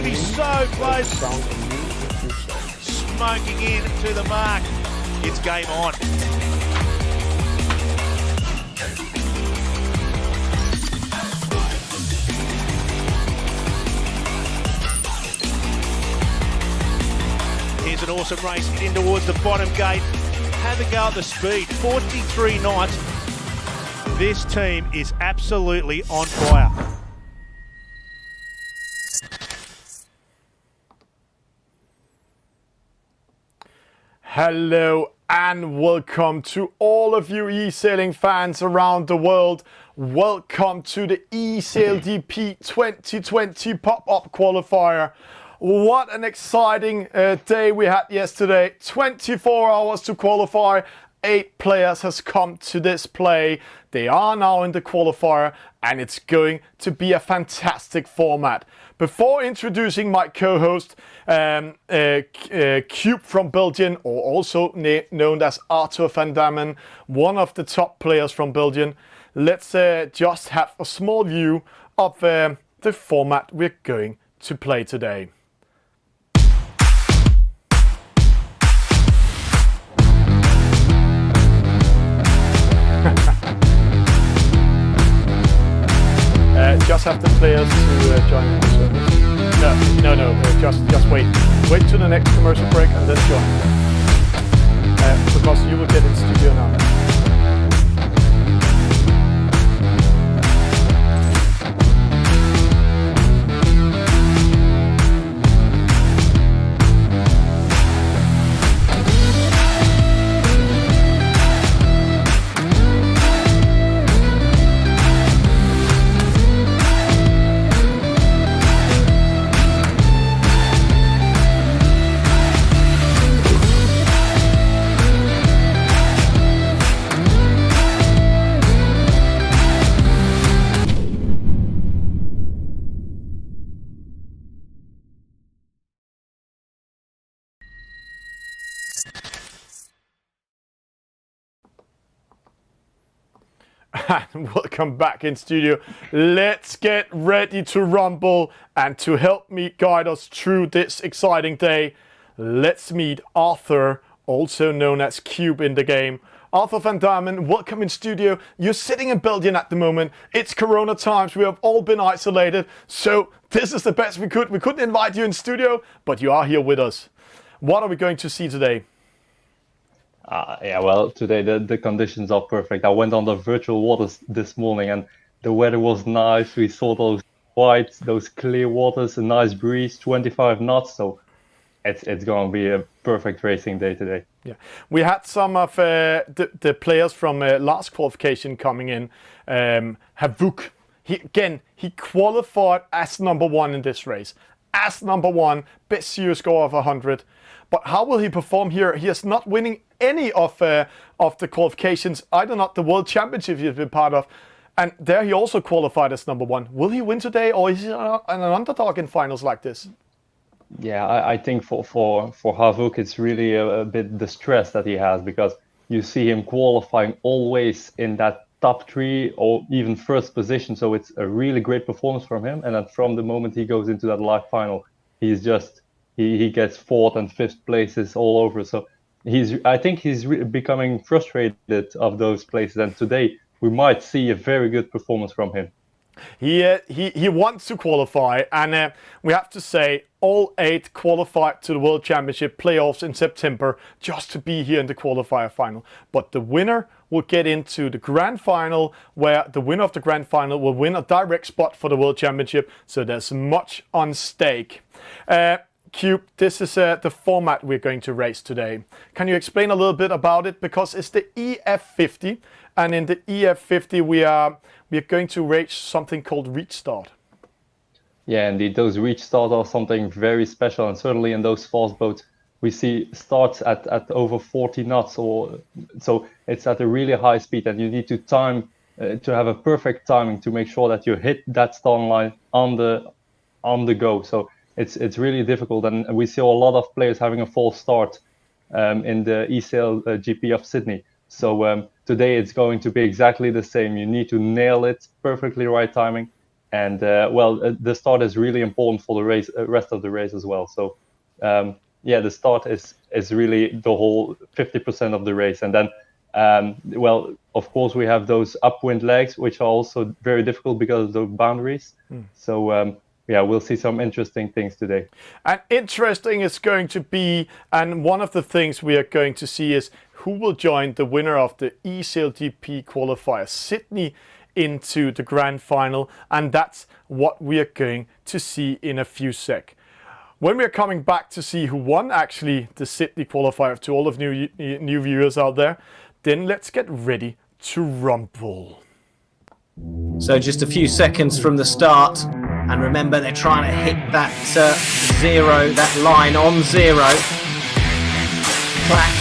to be so close. Smoking in to the mark. It's game on. Here's an awesome race in towards the bottom gate. Have a go at the speed, 43 knots. This team is absolutely on fire. Hello and welcome to all of you eSailing fans around the world. Welcome to the eSailGP 2020 pop-up qualifier. What an exciting day we had yesterday. 24 hours to qualify. 8 players has come to this play. They are now in the qualifier and it's going to be a fantastic format. Before introducing my co-host, Cube from Belgium, or also known as Arthur van Damen, one of the top players from Belgium, let's just have a small view of the format we're going to play today. Just have the players to join in the service. No, just wait. Wait till the next commercial break and then join. Because you will get in studio now. And welcome back in studio. Let's get ready to rumble, and to help me guide us through this exciting day, let's meet Arthur, also known as Cube in the game. Arthur van Damen, welcome in studio. You're sitting in Belgium at the moment. It's Corona times. We have all been isolated, so this is the best we could. We couldn't invite you in studio, but you are here with us. What are we going to see today? Yeah, well, today the conditions are perfect. I went on the virtual waters this morning and the weather was nice. We saw those clear waters, a nice breeze, 25 knots. So it's going to be a perfect racing day today. Yeah, we had some of the players from last qualification coming in. Havuk, he qualified as number 1 in this race. As number 1, best serious score of 100. But how will he perform here? He is not winning any of the qualifications, either not the World Championship he's been part of, and there he also qualified as number 1. Will he win today, or is he an underdog in finals like this? Yeah, I think for Havuk, it's really a bit the stress that he has, because you see him qualifying always in that top 3 or even first position. So it's a really great performance from him. And then from the moment he goes into that live final, he's just he gets 4th and 5th places all over. So I think he's becoming frustrated of those places. And today we might see a very good performance from him. He wants to qualify, and we have to say all 8 qualified to the World Championship playoffs in September just to be here in the qualifier final. But the winner will get into the grand final, where the winner of the grand final will win a direct spot for the World Championship. So there's much on stake. Cube, this is the format we're going to race today. Can you explain a little bit about it? Because it's the EF50, and in the EF50 we are going to race something called reach start. Yeah, indeed, those reach start are something very special, and certainly in those fast boats we see starts at over 40 knots, so it's at a really high speed, and you need to time to have a perfect timing to make sure that you hit that start line on the go. So it's really difficult, and we see a lot of players having a false start in the eSailGP of Sydney. So today it's going to be exactly the same. You need to nail it, perfectly right timing, And the start is really important for the race, rest of the race as well. So the start is really the whole 50% of the race. And then, of course, we have those upwind legs, which are also very difficult because of the boundaries. So we'll see some interesting things today. And interesting is going to be, and one of the things we are going to see is who will join the winner of the eSailGP qualifier, Sydney, into the grand final. And that's what we are going to see in a few sec. When we're coming back to see who won actually the Sydney qualifier, to all of new viewers out there, then let's get ready to rumble. So just a few seconds from the start, and remember they're trying to hit that that line on zero. Clack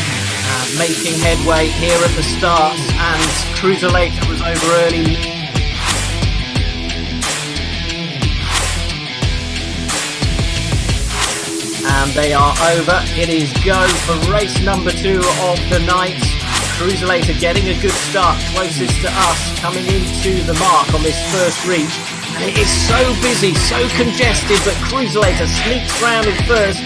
making headway here at the start, and Cruiserlater was over early. And they are over. It is go for race number 2 of the night. Cruiserlater getting a good start, closest to us, coming into the mark on this first reach. And it is so busy, so congested, but Cruiserlater sneaks round in first.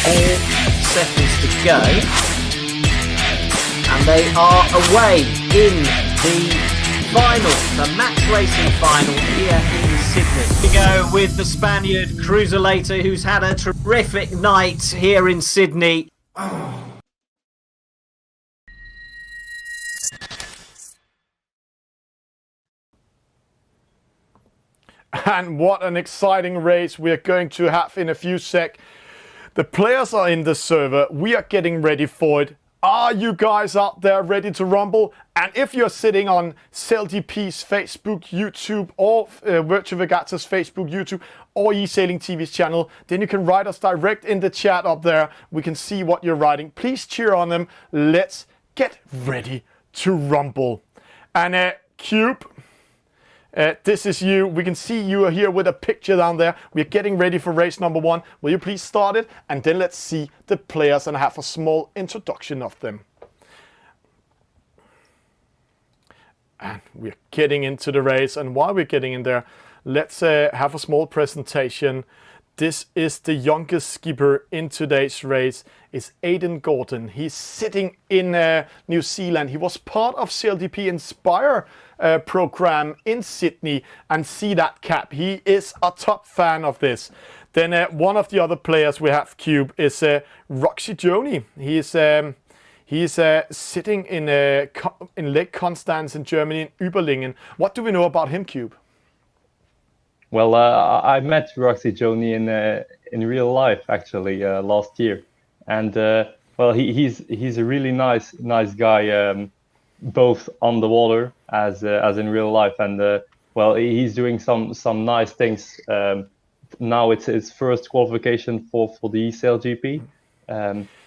Four seconds to go. And they are away in the final, the match racing final here in Sydney. We go with the Spaniard Cruiserlater, who's had a terrific night here in Sydney. And what an exciting race we're going to have in a few sec. The players are in the server. We are getting ready for it. Are you guys out there ready to rumble? And if you're sitting on eSailGP's Facebook, YouTube, or Virtual Regatta's Facebook, YouTube, or eSailing TV's channel, then you can write us direct in the chat up there. We can see what you're writing. Please cheer on them. Let's get ready to rumble. And Cube, this is you. We can see you are here with a picture down there. We're getting ready for race number 1. Will you please start it? And then let's see the players and have a small introduction of them. And we're getting into the race. And while we're getting in there, let's have a small presentation. This is the youngest skipper in today's race. It's Aiden Gordon. He's sitting in New Zealand. He was part of eSailGP Inspire program in Sydney, and see that cap. He is a top fan of this. Then one of the other players we have, Cube, is Roxy Joni. He's sitting in Lake Constance in Germany, in Überlingen. What do we know about him, Cube? Well, I met Roxy Joni in real life actually last year, and he's a really nice guy, both on the water as in real life, and he's doing some nice things. Now it's his first qualification for the eSailGP,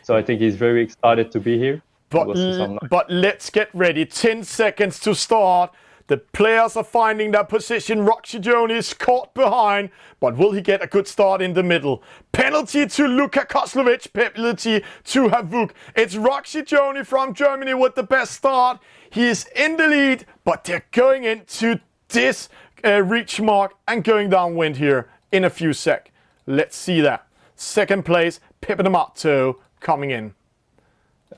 so I think he's very excited to be here. But let's get ready. 10 seconds to start. The players are finding their position. Roxy Joni is caught behind, but will he get a good start in the middle? Penalty to Luka Kozlovic, penalty to Havuk. It's Roxy Joni from Germany with the best start. He is in the lead, but they're going into this reach mark and going downwind here in a few sec. Let's see that. Second place, Pepe D'Amato coming in.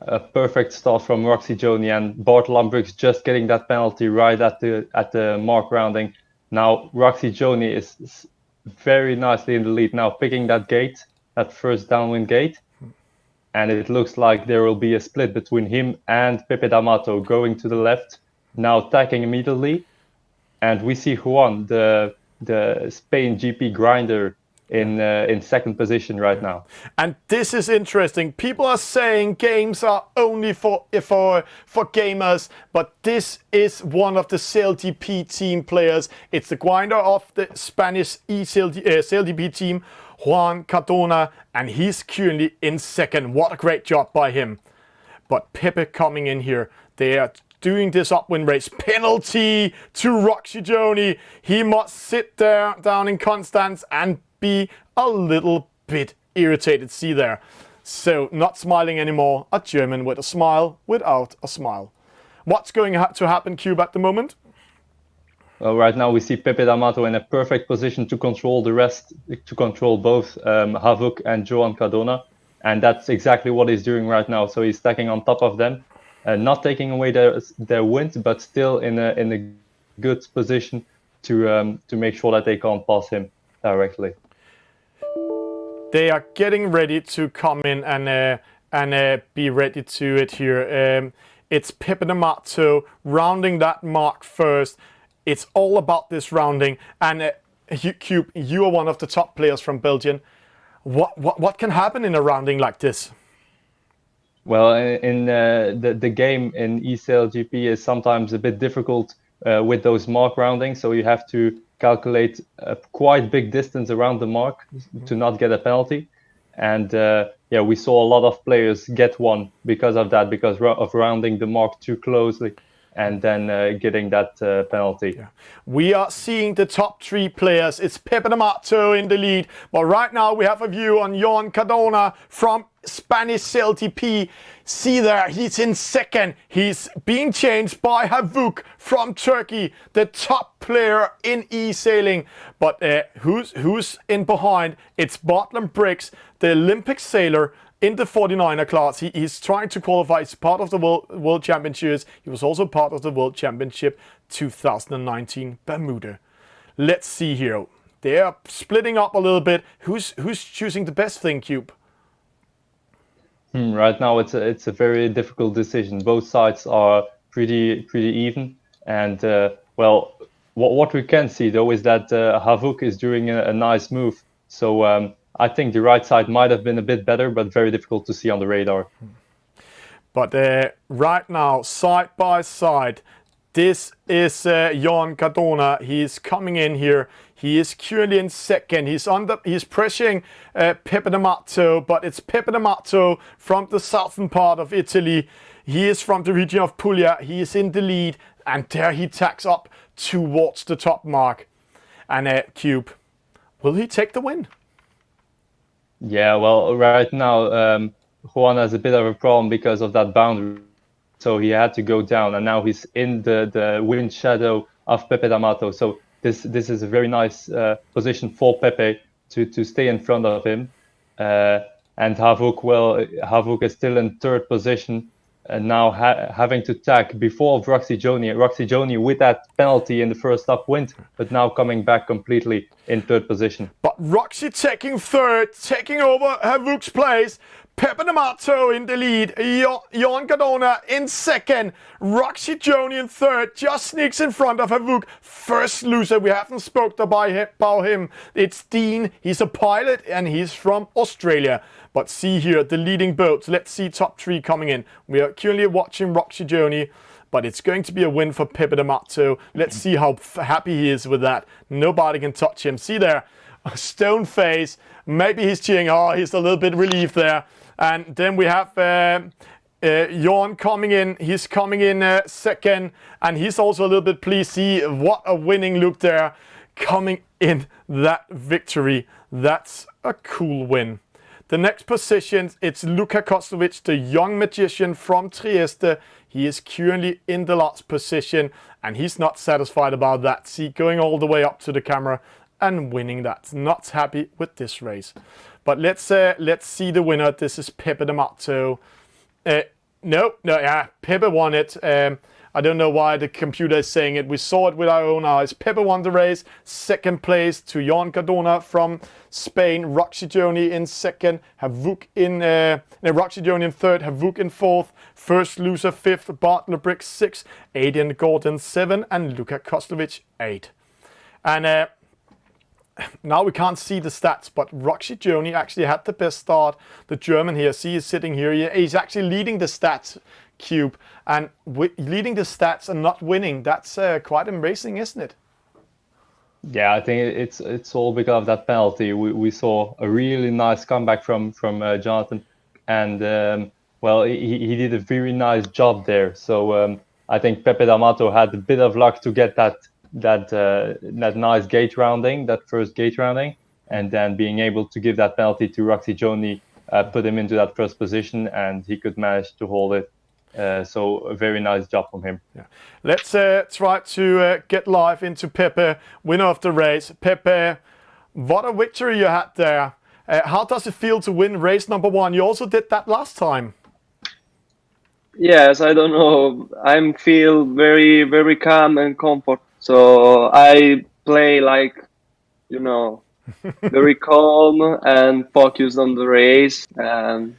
A perfect start from Roxy Joni, and Bart Lambrug's just getting that penalty right at the mark rounding. Now Roxy Joni is very nicely in the lead now, picking that gate, that first downwind gate, and it looks like there will be a split between him and Pepe D'Amato going to the left, now tacking immediately, and we see Juan, the Spain GP grinder, in second position right now. And this is interesting. People are saying games are only for gamers, but this is one of the eSailGP team players. It's the grinder of the Spanish eSailGP team, Juan Cardona, and he's currently in second. What a great job by him. But Pepe coming in here. They are doing this upwind race. Penalty to Roxy Joni. He must sit there down in Constance and be a little bit irritated. See there. So not smiling anymore, a German with a smile without a smile. What's going to happen, Cube, at the moment? Well, right now we see Pepe D'Amato in a perfect position to control the rest, to control both Havuk and Joan Cardona. And that's exactly what he's doing right now. So he's stacking on top of them, not taking away their wind, but still in a good position to make sure that they can't pass him directly. They are getting ready to come in and be ready to it here. It's Pepe D'Amato rounding that mark first. It's all about this rounding. And Cube, you are one of the top players from Belgium. What can happen in a rounding like this? Well, in the game in eSailGP is sometimes a bit difficult with those mark roundings, so you have to calculate a quite big distance around the mark to not get a penalty. And yeah, we saw a lot of players get one because of that, because of rounding the mark too closely and then getting that penalty. Yeah. We are seeing the top three players. It's Pepe D'Amato in the lead. But right now we have a view on Joan Cardona from Spanish eSailGP. See there, he's in second. He's being changed by Havuk from Turkey, the top player in eSailing. But who's in behind? It's Bartlett Briggs, the Olympic sailor in the 49er class. He's trying to qualify. He's part of the World Championships. He was also part of the World Championship 2019 Bermuda. Let's see here. They are splitting up a little bit. Who's choosing the best thing, Cube? Right now it's a very difficult decision. Both sides are pretty even. And well, what we can see though is that Havuk is doing a nice move. So I think the right side might have been a bit better, but very difficult to see on the radar. But right now, side by side, this is Joan Cardona. He's coming in here. He is currently in second. He's pressuring Pepe D'Amato, but it's Pepe D'Amato from the southern part of Italy. He is from the region of Puglia. He is in the lead, and there he tacks up towards the top mark. And Cube, will he take the win? Yeah, well, right now Juan has a bit of a problem because of that boundary, so he had to go down, and now he's in the wind shadow of Pepe D'Amato. So this is a very nice position for Pepe to stay in front of him. And Havuk, well, Havuk is still in third position, and now having to tack before Roxy Joni with that penalty in the first upwind, but now coming back completely in third position. But Roxy taking third, taking over Havuk's place. Pepe D'Amato in the lead, Joan Cardona in second, Roxy Joni in third, just sneaks in front of Havuk. First loser, we haven't spoken about him. It's Dean, he's a pilot and he's from Australia. But see here, the leading boats. Let's see top three coming in. We are currently watching Roxy Joni, but it's going to be a win for Pepe D'Amato. Let's see how happy he is with that. Nobody can touch him. See there, a stone face. Maybe he's cheering. Oh, he's a little bit relieved there. And then we have Johan coming in. He's coming in second, and he's also a little bit pleased. See what a winning look there, coming in that victory. That's a cool win. The next position, it's Luka Koslovic, the young magician from Trieste. He is currently in the last position, and he's not satisfied about that. See, going all the way up to the camera and winning that. Not happy with this race. But let's see the winner. This is Pepe D'Amato. Pepe won it. I don't know why the computer is saying it. We saw it with our own eyes. Pepe won the race. Second place to Joan Cardona from Spain. Roxy Joni in second. Havuk in Roxy Joni in third. Havuk in fourth. First loser fifth. Bartlett Briggs sixth. Aiden Gordon 7 and Luka Koslovic 8. And now we can't see the stats, but Roxy Joni actually had the best start. The German here, see, he's sitting here. He's actually leading the stats, Cube. And leading the stats and not winning, that's quite amazing, isn't it? Yeah, I think it's all because of that penalty. We saw a really nice comeback from Jonathan, and well, he did a very nice job there. So I think Pepe D'Amato had a bit of luck to get that nice gate rounding, that first gate rounding, and then being able to give that penalty to Roxy Joni put him into that first position, and he could manage to hold it. So a very nice job from him. Yeah. Let's try to get live into Pepe, winner of the race. Pepe, what a victory you had there. How does it feel to win race number 1? You also did that last time. Yes, I don't know. I feel very, very calm and comfort. So I play like, you know, very calm and focused on the race, and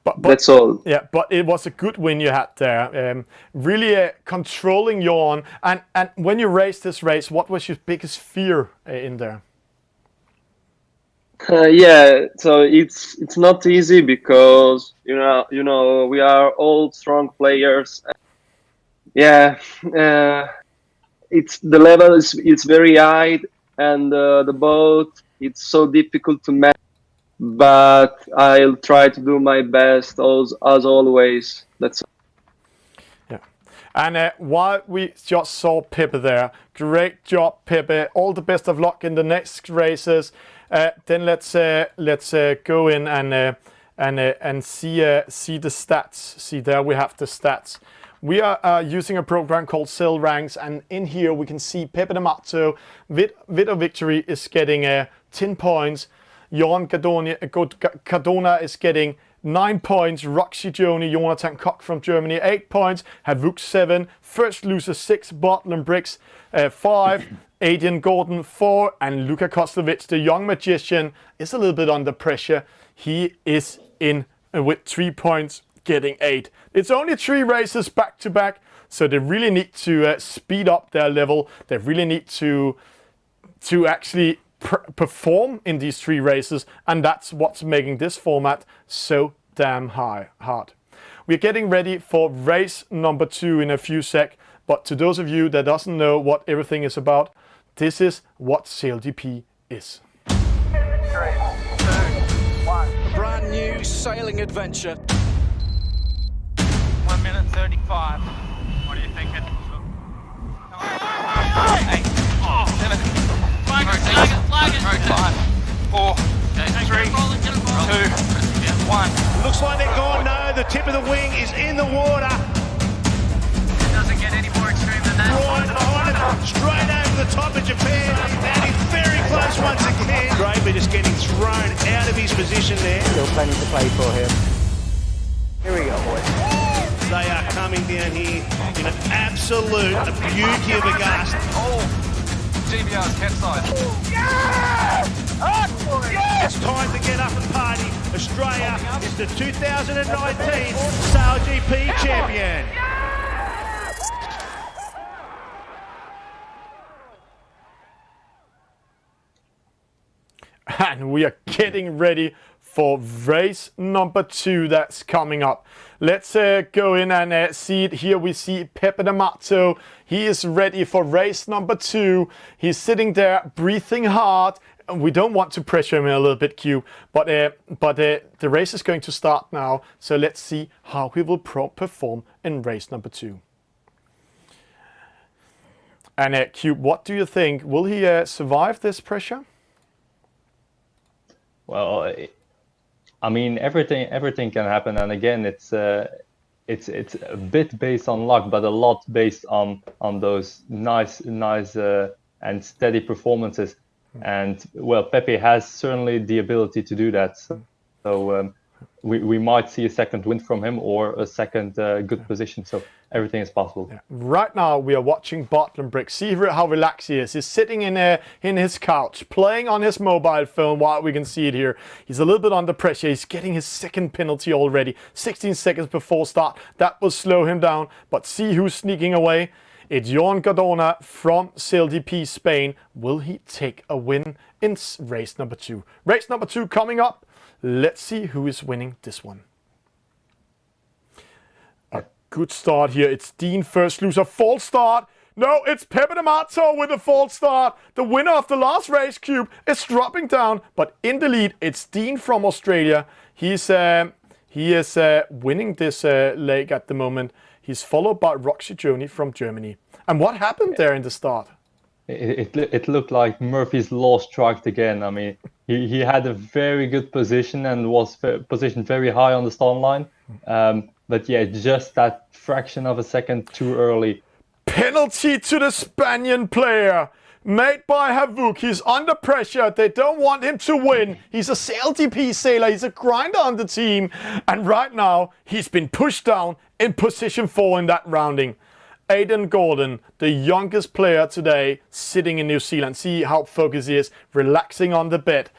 but that's all. Yeah, but it was a good win you had there. Really controlling your on. And when you raced this race, what was your biggest fear in there? Yeah, so it's not easy because you know we are all strong players. Yeah, it's the level is very high, and the boat it's so difficult to manage. But I'll try to do my best as always. That's Yeah. And while we just saw Pepe there, great job, Pepe. All the best of luck in the next races. Then let's go in and see the stats. See, there we have the stats. We are using a program called Sail Ranks, and in here we can see Pepe de Mato with a victory is getting 10 points. Jan Cardona is getting 9 points. Roxy Joni, Jonathan Koch from Germany, 8 points. Havuk 7. First loser 6. Bartlam Briggs 5. Aiden Gordon 4. And Luka Kostovic, the young magician, is a little bit under pressure. He is in with 3 points, getting 8. It's only 3 races back to back, so they really need to speed up their level. They really need to actually perform in these 3 races, and that's what's making this format so damn hard. We're getting ready for race number 2 in a few sec, but to those of you that doesn't know what everything is about, this is what SailGP is. 3, 2, 1. A brand new sailing adventure. 1 minute 35. What are you thinking? 8, 7. Flag it. 5, 4, 3, 2, 1. Looks like they're gone. No, the tip of the wing is in the water. It doesn't get any more extreme than that. Right behind it, straight over the top of Japan. And he's very close once again. Draper just getting thrown out of his position there. Still plenty to play for here. Here we go, boys. They are coming down here in an absolute beauty of a gust. GBR's capsized. It's time to get up and party. Australia is the 2019 SailGP champion. And we are getting ready for race number 2 that's coming up. Let's go in and see it. Here we see Pepe de Mato. He is ready for race number 2. He's sitting there breathing hard. We don't want to pressure him a little bit, Q, but the race is going to start now. So let's see how he will perform in race number 2. And Q, what do you think? Will he survive this pressure? Well, I mean, everything can happen, and again, it's a bit based on luck, but a lot based on those nice and steady performances. And well, Pepe has certainly the ability to do that. So we might see a second win from him or a second good position. So everything is possible. Yeah. Right now we are watching Bartlam Briggs. See how relaxed he is. He's sitting in his couch, playing on his mobile phone while we can see it here. He's a little bit under pressure. He's getting his second penalty already. 16 seconds before start. That will slow him down. But see who's sneaking away. It's Jan Cardona from SailGP Spain. Will he take a win in race number 2? Race number 2 coming up. Let's see who is winning this one. A good start here. It's Dean first loser. False start. No, it's Pepe de Mato with a false start. The winner of the last race cube is dropping down. But in the lead, it's Dean from Australia. He is winning this leg at the moment. He's followed by Roxy Joni from Germany. And what happened there in the start? it looked like Murphy's Law struck again. I mean, he had a very good position and was positioned very high on the start line. But yeah, just that fraction of a second too early. Penalty to the Spaniard player. Made by Havuk. He's under pressure. They don't want him to win. He's a SailGP sailor. He's a grinder on the team. And right now, he's been pushed down in position 4 in that rounding. Aiden Gordon, the youngest player today, sitting in New Zealand. See how focused he is, relaxing on the bed.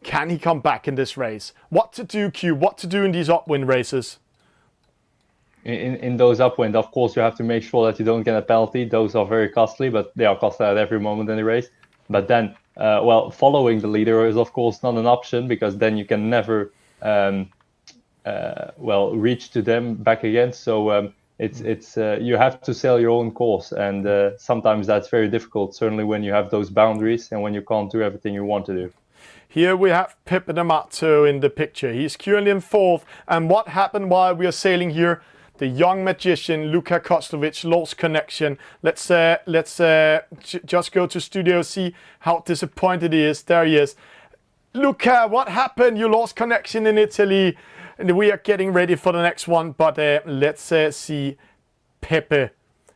Can he come back in this race? What to do, Q? What to do in these upwind races? In those upwind, of course, you have to make sure that you don't get a penalty. Those are very costly, but they are costly at every moment in the race. But then, following the leader is, of course, not an option, because then you can never, reach to them back again. So it's you have to sail your own course, and sometimes that's very difficult, certainly when you have those boundaries and when you can't do everything you want to do. Here we have Pepe D'Amato in the picture. He's currently in 4th. And what happened while we are sailing here? The young magician Luka Koslovic lost connection. Let's just go to studio, see how disappointed he is. There he is. Luka, what happened? You lost connection in Italy. And we are getting ready for the next one. But let's see Pepe.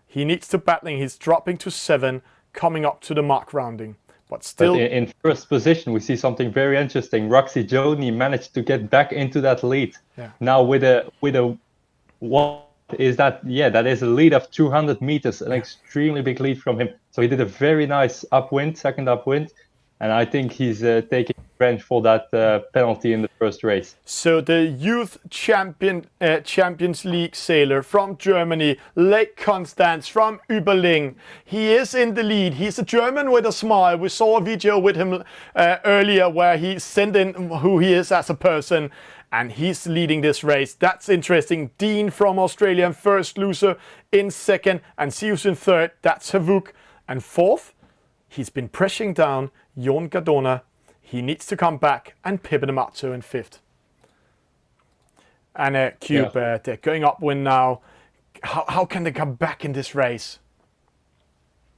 He needs to battling. He's dropping to 7, coming up to the mark rounding. But still, but in first position, we see something very interesting. Roxy Joni managed to get back into that lead. Yeah. Now with a what is that? Yeah, that is a lead of 200 meters, an extremely big lead from him. So he did a very nice upwind, second upwind, and I think he's taking revenge for that penalty in the first race. So the youth Champions League sailor from Germany, Lake Constance from Überling. He is in the lead. He's a German with a smile. We saw a video with him earlier where he sent in who he is as a person. And he's leading this race. That's interesting. Dean from Australia in first, loser in second, and Sius in third. That's Havuk. And 4th, he's been pressing down Jon Gardona. He needs to come back, and Pepe D'Amato in 5th. And Cube, they're going upwind now. How can they come back in this race?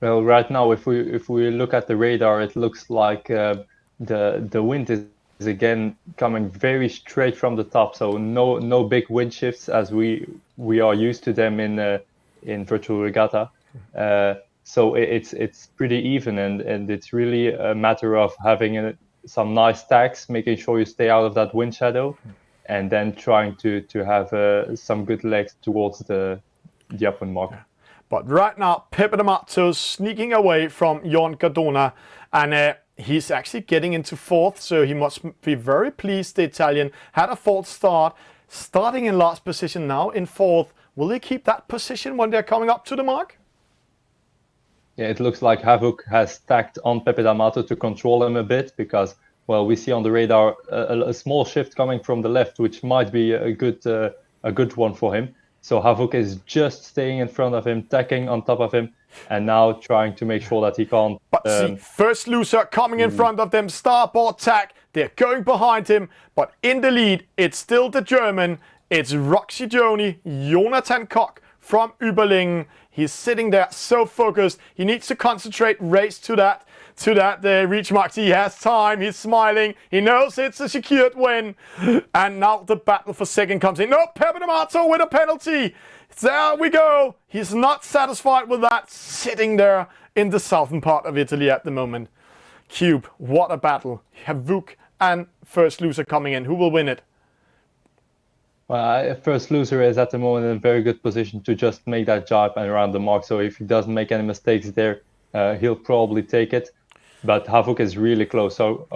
Well, right now, if we look at the radar, it looks like the wind is again coming very straight from the top, so no big wind shifts as we are used to them in virtual regatta. So it's pretty even, and it's really a matter of having some nice tacks, making sure you stay out of that wind shadow, and then trying to have some good legs towards the upwind mark. But right now, Pepe D'Amato's sneaking away from Jon Gardona, and he's actually getting into 4th, so he must be very pleased. The Italian had a false start, starting in last position, now in 4th. Will he keep that position when they're coming up to the mark? Yeah, it looks like Havuk has tacked on Pepe D'Amato to control him a bit, because, well, we see on the radar a small shift coming from the left, which might be a good one for him. So Havuk is just staying in front of him, tacking on top of him, and now trying to make sure that he can't. But see, first loser coming in front of them, starboard tack. They're going behind him, but in the lead, it's still the German. It's Roxy Joni, Jonathan Koch from Überling. He's sitting there so focused. He needs to concentrate, race to that reach marks. He has time. He's smiling. He knows it's a secured win. And now the battle for second comes in. No, Pepe D'Amato with a penalty. There we go. He's not satisfied with that, sitting there in the southern part of Italy at the moment. Cube, what a battle. Havuk and first loser coming in. Who will win it? Well, first loser is at the moment in a very good position to just make that jibe and around the mark. So if he doesn't make any mistakes there, he'll probably take it. But Havuk is really close. So,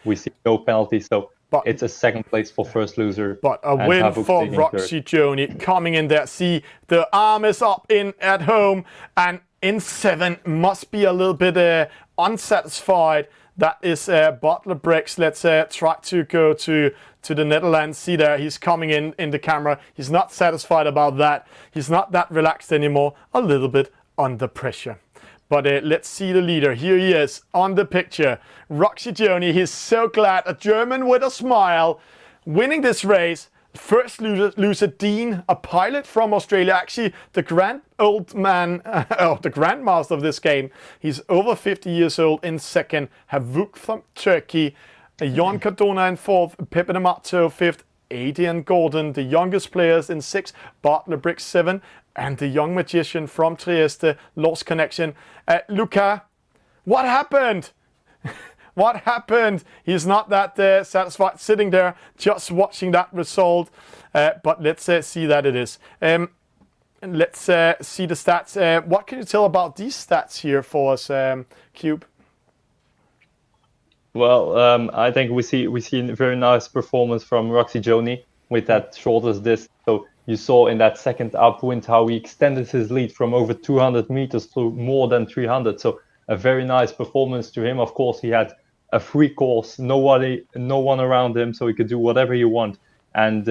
we see no penalty. So it's a second place for first loser. But a win Havuk for Roxy Joni coming in there. See, the arm is up at home. And in 7 must be a little bit unsatisfied. That is Butler Briggs. Let's try to go to the Netherlands. See there, he's coming in the camera. He's not satisfied about that. He's not that relaxed anymore. A little bit under pressure. But let's see the leader. Here he is on the picture. Roxy Joni, he's so glad. A German with a smile, winning this race. First loser Dean, a pilot from Australia, actually the grand old man, the grandmaster of this game. He's over 50 years old in second. Havuk from Turkey, Jon Cardona in fourth, Pepe D'Amato fifth, Aiden Gordon, the youngest players in sixth, Bartlett Briggs 7, and the young magician from Trieste, lost connection. Luca, what happened? What happened? He's not that satisfied sitting there just watching that result. But let's see that it is. Let's see the stats. What can you tell about these stats here for us, Cube? Well, I think we see a very nice performance from Roxy Joni with that shortest disc. So you saw in that second upwind how he extended his lead from over 200 meters to more than 300. So a very nice performance to him. Of course, he had a free course, no one around him, so he could do whatever he want. And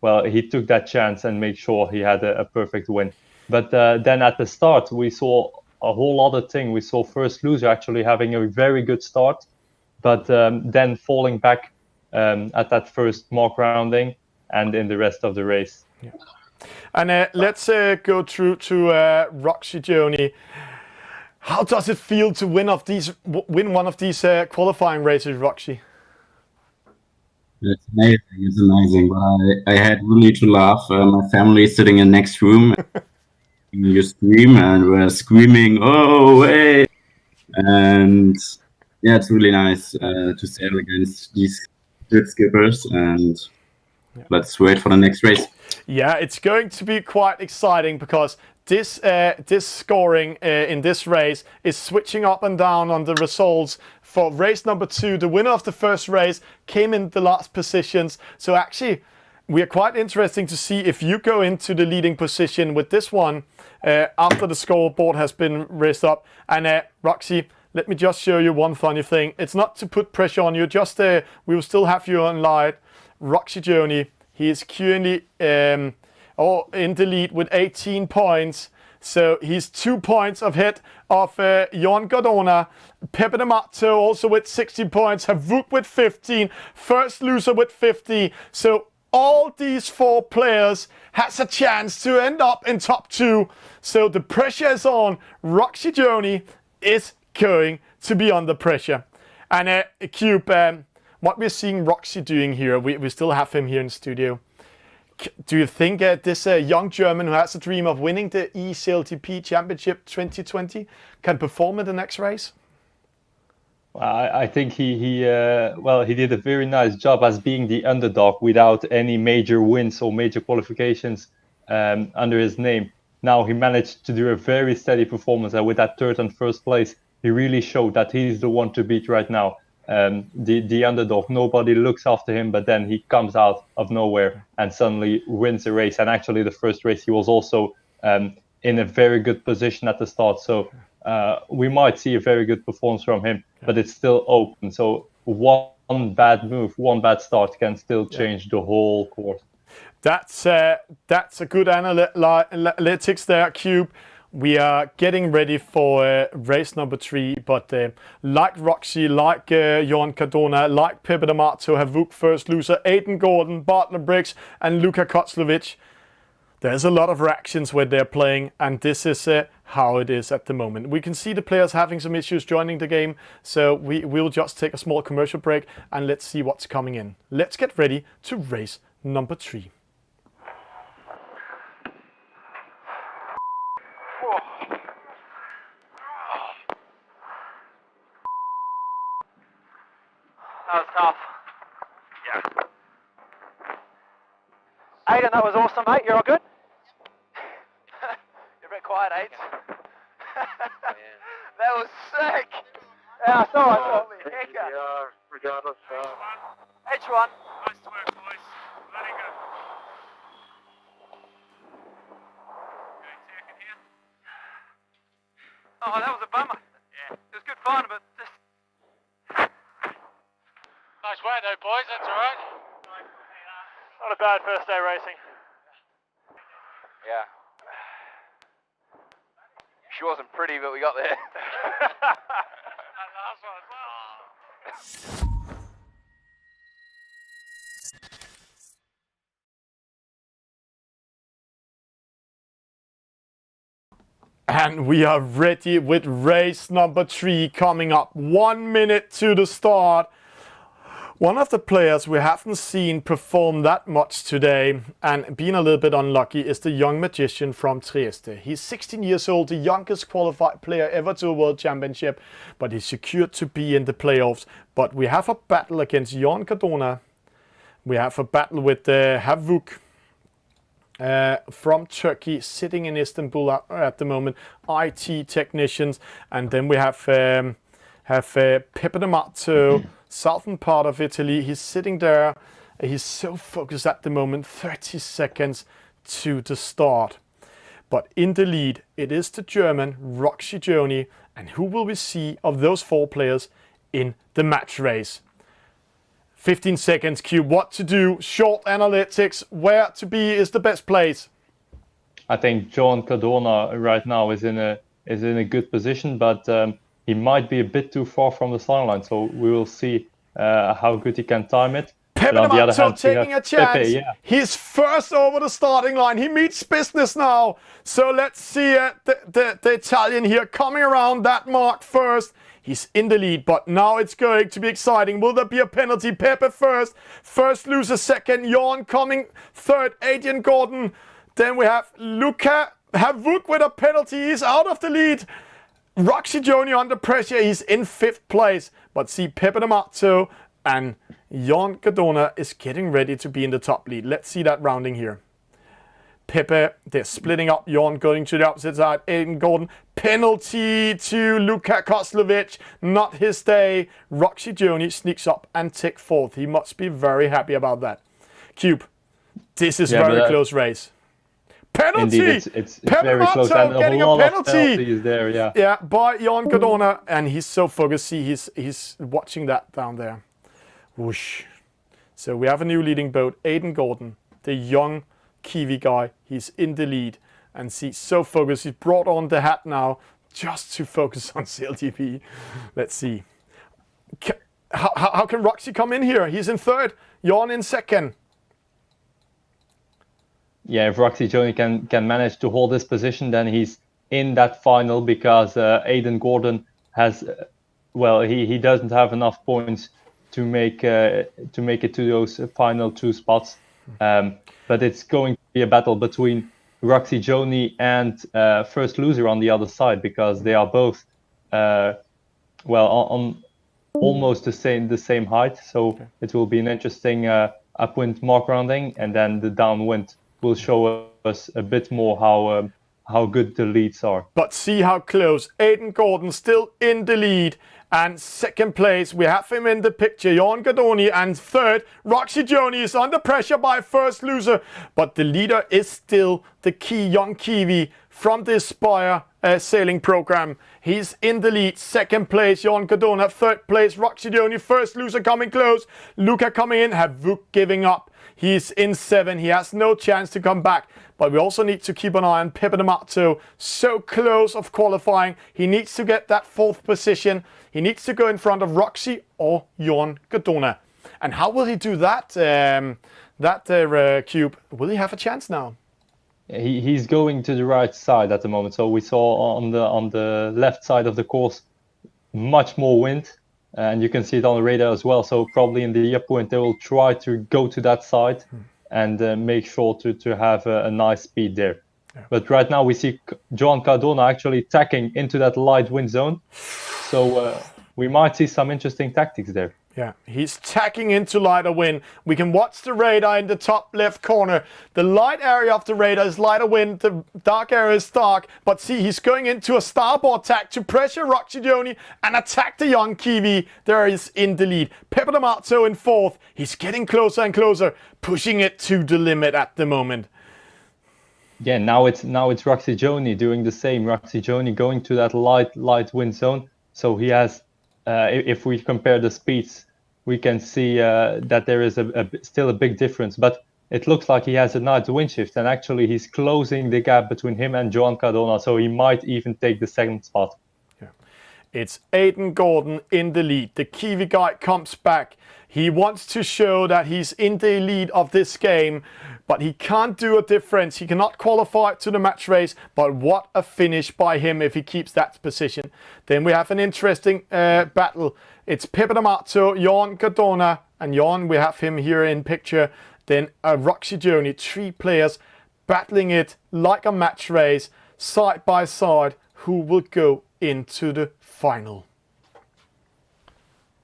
well, he took that chance and made sure he had a perfect win. But then at the start, we saw a whole other thing. We saw first loser actually having a very good start, but then falling back at that first mock rounding and in the rest of the race. Yeah. And let's go through to Roxy Joni. How does it feel to win one of these qualifying races, Roxy? It's amazing. It's amazing. But I had really to laugh. My family is sitting in the next room. You scream, and we're screaming, "Oh, hey!" And yeah, it's really nice to sail against these good skippers. And let's wait for the next race. Yeah, it's going to be quite exciting because this scoring in this race is switching up and down on the results. For race number 2, the winner of the first race came in the last positions. So actually, we are quite interesting to see if you go into the leading position with this one after the scoreboard has been raised up. And Roxy, let me just show you one funny thing. It's not to put pressure on you, just we will still have you on live. Roxy Joni, he is currently in the lead with 18 points. So he's 2 points ahead of Jon Cardona. Pepe D'Amato also with 16 points. Havuk with 15. First loser with 50. So all these 4 players has a chance to end up in top 2. So the pressure is on. Roxy Joni is going to be under pressure. And Cube, what we're seeing Roxy doing here, we still have him here in the studio. Do you think this young German who has a dream of winning the eSailGP Championship 2020 can perform in the next race? I think he did a very nice job as being the underdog without any major wins or major qualifications under his name. Now he managed to do a very steady performance, and with that third and first place, he really showed that he's the one to beat right now. The underdog, nobody looks after him, but then he comes out of nowhere and suddenly wins a race. And actually the first race he was also in a very good position at the start, so we might see a very good performance from him, but it's still open, so one bad move, one bad start can still change the whole course. That's a good analytics there, Cube. We are getting ready for race number 3, but like Roxy, like Jon Cardona, like Pepe D'Amato, Havuk first loser, Aiden Gordon, Bartlett Briggs, and Luka Koclevich. There's a lot of reactions when they're playing, and this is how it is at the moment. We can see the players having some issues joining the game, so we'll just take a small commercial break and let's see what's coming in. Let's get ready to race number 3. That was tough. Yeah. Aiden, that was awesome, mate. You're all good? You're a bit quiet, Aiden. That was sick. Yeah, I saw it. Regatta. Regatta. H1. Nice to work, boys. Letting go. Going second here. Oh, that was a bummer. Yeah. It was good fun, but just... Nice way though, boys. That's all right. Not a bad first day racing. Yeah. She wasn't pretty, but we got there. That last one as well. And we are ready with race number 3 coming up. 1 minute to the start. One of the players we haven't seen perform that much today and been a little bit unlucky is the young magician from Trieste. He's 16 years old, the youngest qualified player ever to a World Championship, but he's secured to be in the playoffs. But we have a battle against Aiden Gordon. We have a battle with Havuk. From Turkey, sitting in Istanbul at the moment, IT technicians, and then we have Peppe D'Amato, southern part of Italy. He's sitting there. He's so focused at the moment. 30 seconds to the start. But in the lead, it is the German Roxy Joni, and who will we see of those 4 players in the match race? 15 seconds, Cube. What to do? Short analytics. Where to be is the best place. I think John Cardona right now is in a good position, but he might be a bit too far from the sideline. So we will see how good he can time it. Peppe D'Amato taking a chance. Pepe, yeah. He's first over the starting line. He meets business now. So let's see the Italian here coming around that mark first. He's in the lead, but now it's going to be exciting. Will there be a penalty? Pepe first loser, second. Jan coming third. Aiden Gordon. Then we have Luca Havuk with a penalty. He's out of the lead. Roxy Joni under pressure. He's in 5th place. But see, Peppe D'Amato and Jan Gordon is getting ready to be in the top lead. Let's see that rounding here. Pepe, they're splitting up. Jan going to the opposite side. Aiden Gordon. Penalty to Luka Koslovic. Not his day. Roxy Joni sneaks up and takes 4th. He must be very happy about that. Cube, this is very close race. Penalty! Indeed, it's very close. And getting a whole a lot of penalty. penalties there, yeah. Yeah, by Jan Gordon. And he's so focused. See, he's watching that down there. Whoosh. So we have a new leading boat. Aiden Gordon, the young Kiwi guy. He's in the lead. And see, so focused. He's brought on the hat now just to focus on eSailGP. Let's see. How can Roxy come in here? He's in 3rd. Jan in 2nd. Yeah, if Roxy Joni can manage to hold this position, then he's in that final because Aiden Gordon has, he doesn't have enough points to make it to those final 2 spots. But it's going to be a battle between Roxy Joni and first loser on the other side because they are both on almost the same height. So it will be an interesting upwind mark rounding, and then the downwind will show us a bit more how good the leads are. But see how close. Aiden Gordon still in the lead. And 2nd place, we have him in the picture, Jan Gordoni. And 3rd, Roxy Joni is under pressure by first loser. But the leader is still the key young Kiwi from the Aspire sailing program. He's in the lead. 2nd place, Jan Gordon. 3rd place, Roxy Joni. First loser coming close. Luca coming in. Havuk giving up. He's in 7. He has no chance to come back. But we also need to keep an eye on Peppe D'Amato. So close of qualifying. He needs to get that 4th position. He needs to go in front of Roxy or Jan Gordon. And how will he do that, Cube? Will he have a chance now? He's going to the right side at the moment. So we saw on the left side of the course much more wind. And you can see it on the radar as well. So probably in the upwind, they will try to go to that side and make sure to have a nice speed there. Yeah. But right now we see John Cardona actually tacking into that light wind zone. So we might see some interesting tactics there. Yeah, he's tacking into lighter wind. We can watch the radar in the top left corner. The light area of the radar is lighter wind. The dark area is dark. But see, he's going into a starboard tack to pressure Roxy Joni and attack the young Kiwi. There is in the lead. Peppe D'Amato in 4th. He's getting closer and closer, pushing it to the limit at the moment. Yeah, now it's Roxy Joni doing the same. Roxy Joni going to that light wind zone. So he has, if we compare the speeds, we can see that there is still a big difference. But it looks like he has a nice wind shift, and actually he's closing the gap between him and Joan Cardona, so he might even take the 2nd spot. Yeah. It's Aiden Gordon in the lead. The Kiwi guy comes back. He wants to show that he's in the lead of this game, but he can't do a difference. He cannot qualify to the match race, but what a finish by him if he keeps that position. Then we have an interesting battle. It's Pepe D'Amato, Jan Cardona, and Jan, we have him here in picture. Then Roxy Joni, 3 players battling it like a match race, side by side. Who will go into the final?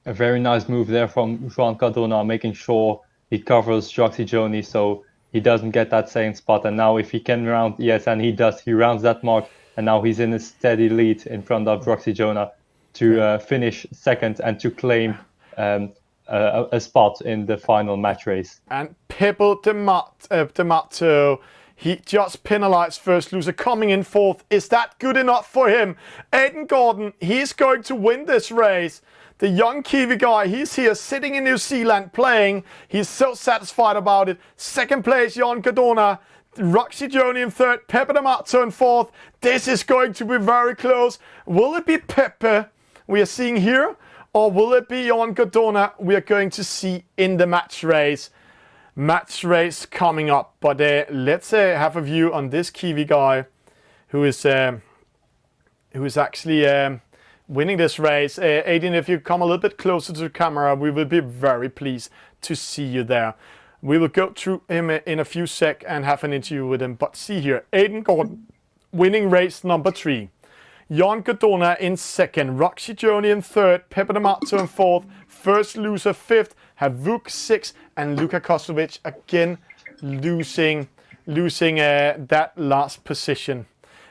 A very nice move there from Juan Cardona, making sure he covers Roxy Joni so he doesn't get that second spot. And now if he can round, yes, and he does, he rounds that mark. And now he's in a steady lead in front of Roxy Joni to finish second and to claim a spot in the final match race. And Pepe D'Amato, he just penalized first loser, coming in fourth. Is that good enough for him? Aiden Gordon, he's going to win this race. The young Kiwi guy, he's here sitting in New Zealand playing. He's so satisfied about it. Second place, Jan Cardona. Roxy Joni in third, Pepe D'Amato in fourth. This is going to be very close. Will it be Pepe we are seeing here? Or will it be Jan Cardona we are going to see in the match race? Match race coming up. But let's have a view on this Kiwi guy who is actually winning this race. Aiden, if you come a little bit closer to the camera, we will be very pleased to see you there. We will go through him in a few seconds and have an interview with him. But see here, Aiden Gordon winning race number 3. Jan Cardona in second, Roxy Joni in third, Pepe D'Amato in fourth, first loser fifth, Havuk 6th, and Luka Koslovic again losing that last position.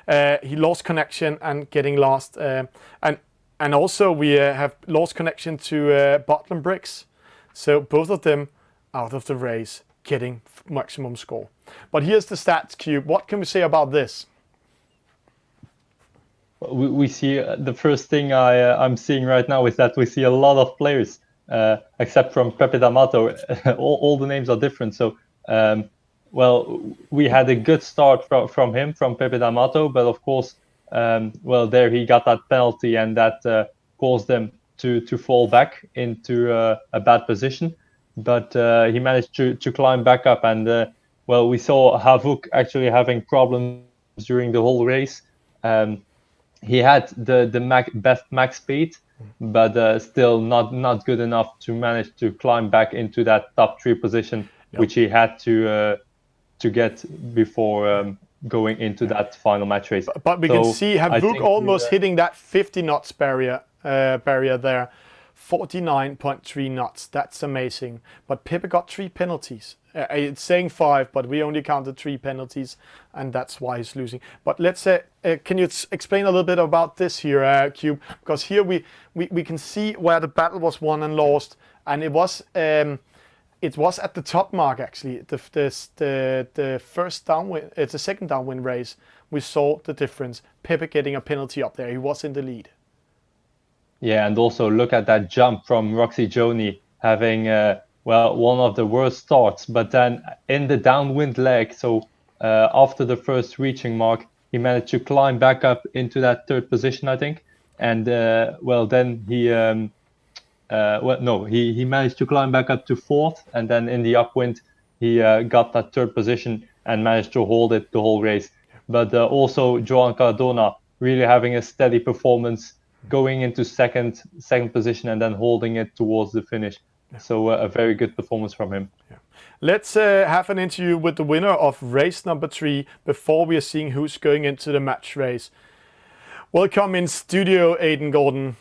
He lost connection and getting lost, and also we have lost connection to Bottom Bricks, so both of them out of the race, getting maximum score. But here's the stats cube. What can we say about this? We see the first thing I'm seeing right now is that we see a lot of players, except from Pepe D'Amato. all the names are different. So, well, we had a good start from him, from Pepe D'Amato, but of course, well, there he got that penalty, and that caused them to fall back into a bad position. But he managed to climb back up, and well, we saw Havuk actually having problems during the whole race. He had the best max speed, but still not good enough to manage to climb back into that top 3 position, which he had to get before going into that final match race. But we can see Havuk almost hitting that 50 knots barrier there. 49.3 knots. That's amazing. But Pepe got 3 penalties. It's saying 5, but we only counted 3 penalties, and that's why he's losing. But let's say, can you explain a little bit about this here, Cube? Because here we can see where the battle was won and lost, and it was at the top mark actually. The first downwind, it's the second downwind race. We saw the difference. Pepe getting a penalty up there. He was in the lead. Yeah, and also look at that jump from Roxy Joni, having well, one of the worst starts, but then in the downwind leg, so after the first reaching mark, he managed to climb back up into that 3rd position, I think, and well, then he he managed to climb back up to 4th, and then in the upwind he got that 3rd position and managed to hold it the whole race. But also Joan Cardona really having a steady performance, going into second position and then holding it towards the finish. So a very good performance from him. Yeah. Let's have an interview with the winner of race number 3 before we are seeing who's going into the match race. Welcome in studio, Aiden Gordon.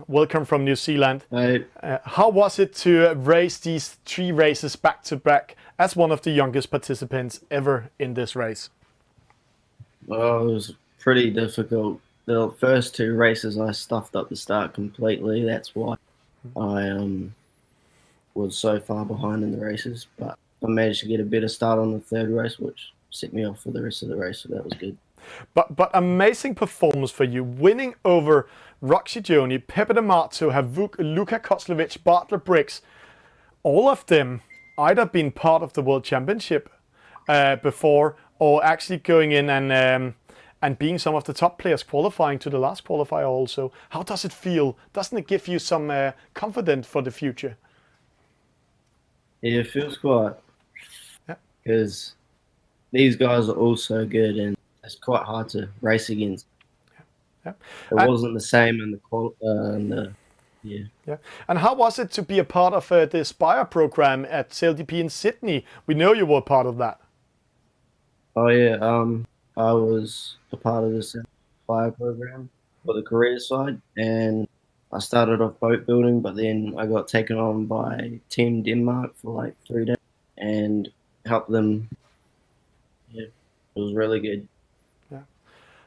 Welcome from New Zealand. Hi. How was it to race these 3 races back to back as one of the youngest participants ever in this race? Well, it was pretty difficult. The first 2 races I stuffed up the start completely. That's why I was so far behind in the races. But I managed to get a better start on the 3rd race, which set me off for the rest of the race, so that was good. But amazing performance for you, winning over Roxy Joni, Pepe D'Amato, Havuk, Luka Koslovic, Bartlett Briggs. All of them either been part of the World Championship before, or actually going in and being some of the top players qualifying to the last qualifier also. How does it feel? Doesn't it give you some confidence for the future? Yeah, it feels quite. Because these guys are all so good, and it's quite hard to race against. Yeah. It wasn't the same in the Yeah. And how was it to be a part of the Aspire program at eSailGP in Sydney? We know you were part of that. Oh yeah, I was a part of this Qualifier program for the career side, and I started off boat building, but then I got taken on by Team Denmark for like 3 days and helped them. Yeah, it was really good.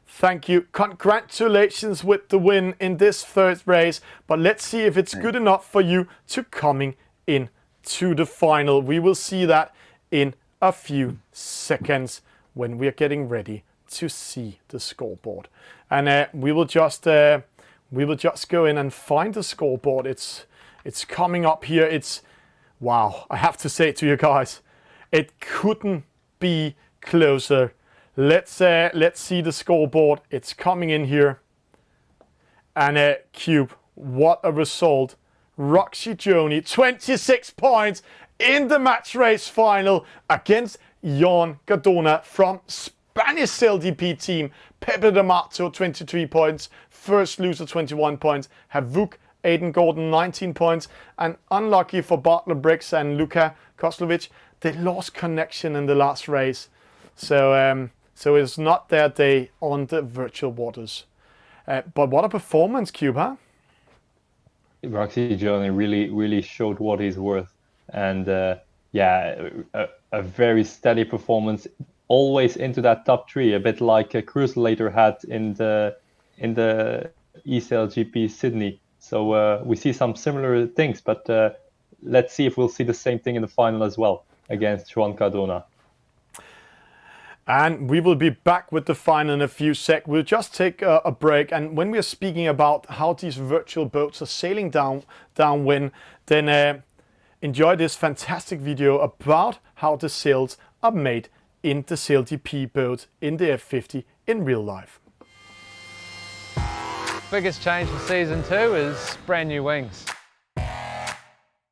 Thank you. Congratulations with the win in this third race. But let's see if it's good enough for you to coming in to the final. We will see that in a few seconds when we are getting ready to see the scoreboard. And we will just go in and find the scoreboard. It's coming up here. It's wow. I have to say it to you guys. It couldn't be closer. Let's see the scoreboard. It's coming in here. And Cube, what a result. Roxy Joni, 26 points in the match race final against Aiden Gordon from Spanish eSailGP team. Pepe D'Amato, 23 points. First loser, 21 points. Havuk, Aiden Gordon, 19 points. And unlucky for Bartler Briggs and Luka Koslovic, they lost connection in the last race. So it's not their day on the virtual waters. But what a performance, Cube, huh? Roxy Journey really showed what he's worth. And a very steady performance, always into that top 3, a bit like Cruiselator had in the eSailGP Sydney. So we see some similar things, but let's see if we'll see the same thing in the final as well against Juan Cardona. And we will be back with the final in a few seconds. We'll just take a break. And when we are speaking about how these virtual boats are sailing downwind, then enjoy this fantastic video about how the sails are made in the eSailGP boats in the F50 in real life. Biggest change for season 2 is brand new wings.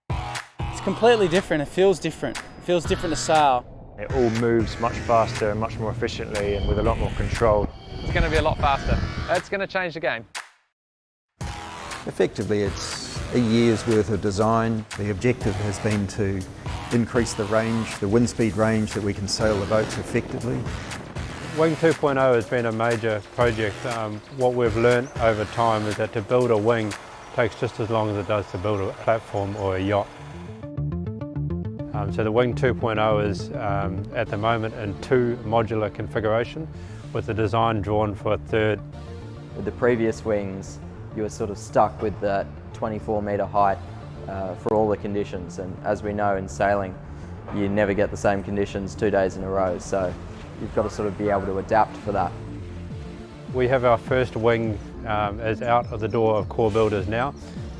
It's completely different. It feels different. It feels different to sail. It all moves much faster and much more efficiently and with a lot more control. It's going to be a lot faster. It's going to change the game. Effectively, it's a year's worth of design. The objective has been to increase the range, the wind speed range that we can sail the boats effectively. Wing 2.0 has been a major project. What we've learnt over time is that to build a wing takes just as long as it does to build a platform or a yacht. So the Wing 2.0 is at the moment in 2 modular configuration with the design drawn for a 3rd. With the previous wings, you were sort of stuck with that 24-metre height for all the conditions, and as we know in sailing, you never get the same conditions 2 days in a row, so you've got to sort of be able to adapt for that. We have our first wing is out of the door of core builders now.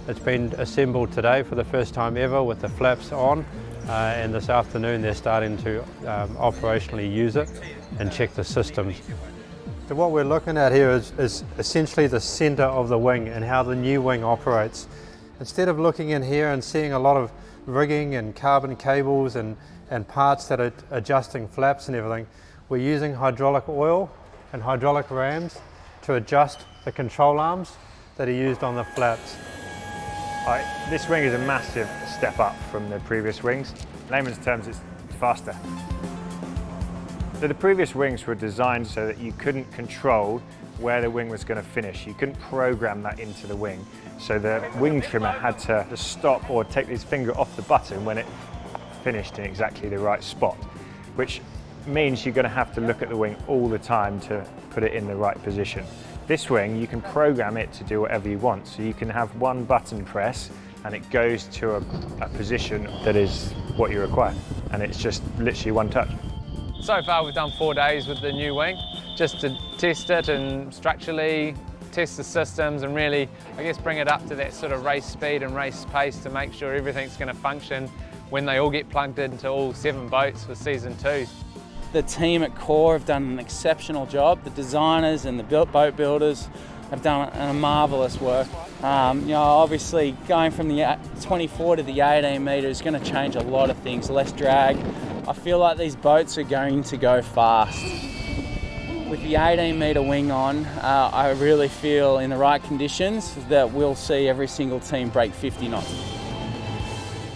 It's been assembled today for the first time ever with the flaps on. And this afternoon they're starting to operationally use it and check the systems. So what we're looking at here is essentially the centre of the wing and how the new wing operates. Instead of looking in here and seeing a lot of rigging and carbon cables and parts that are adjusting flaps and everything, we're using hydraulic oil and hydraulic rams to adjust the control arms that are used on the flaps. This wing is a massive step up from the previous wings. In layman's terms, it's faster. So the previous wings were designed so that you couldn't control where the wing was going to finish. You couldn't program that into the wing. So the wing trimmer had to stop or take his finger off the button when it finished in exactly the right spot, which means you're going to have to look at the wing all the time to put it in the right position. This wing, you can program it to do whatever you want. So you can have one button press and it goes to a position that is what you require. And it's just literally one touch. So far we've done 4 days with the new wing, just to test it and structurally test the systems and really, I guess, bring it up to that sort of race speed and race pace to make sure everything's going to function when they all get plugged into all 7 boats for season 2. the team at Core have done an exceptional job. The designers and the boat builders have done a marvellous work. Obviously going from the 24 to the 18 metre is going to change a lot of things, less drag. I feel like these boats are going to go fast. With the 18 metre wing on, I really feel in the right conditions that we'll see every single team break 50 knots.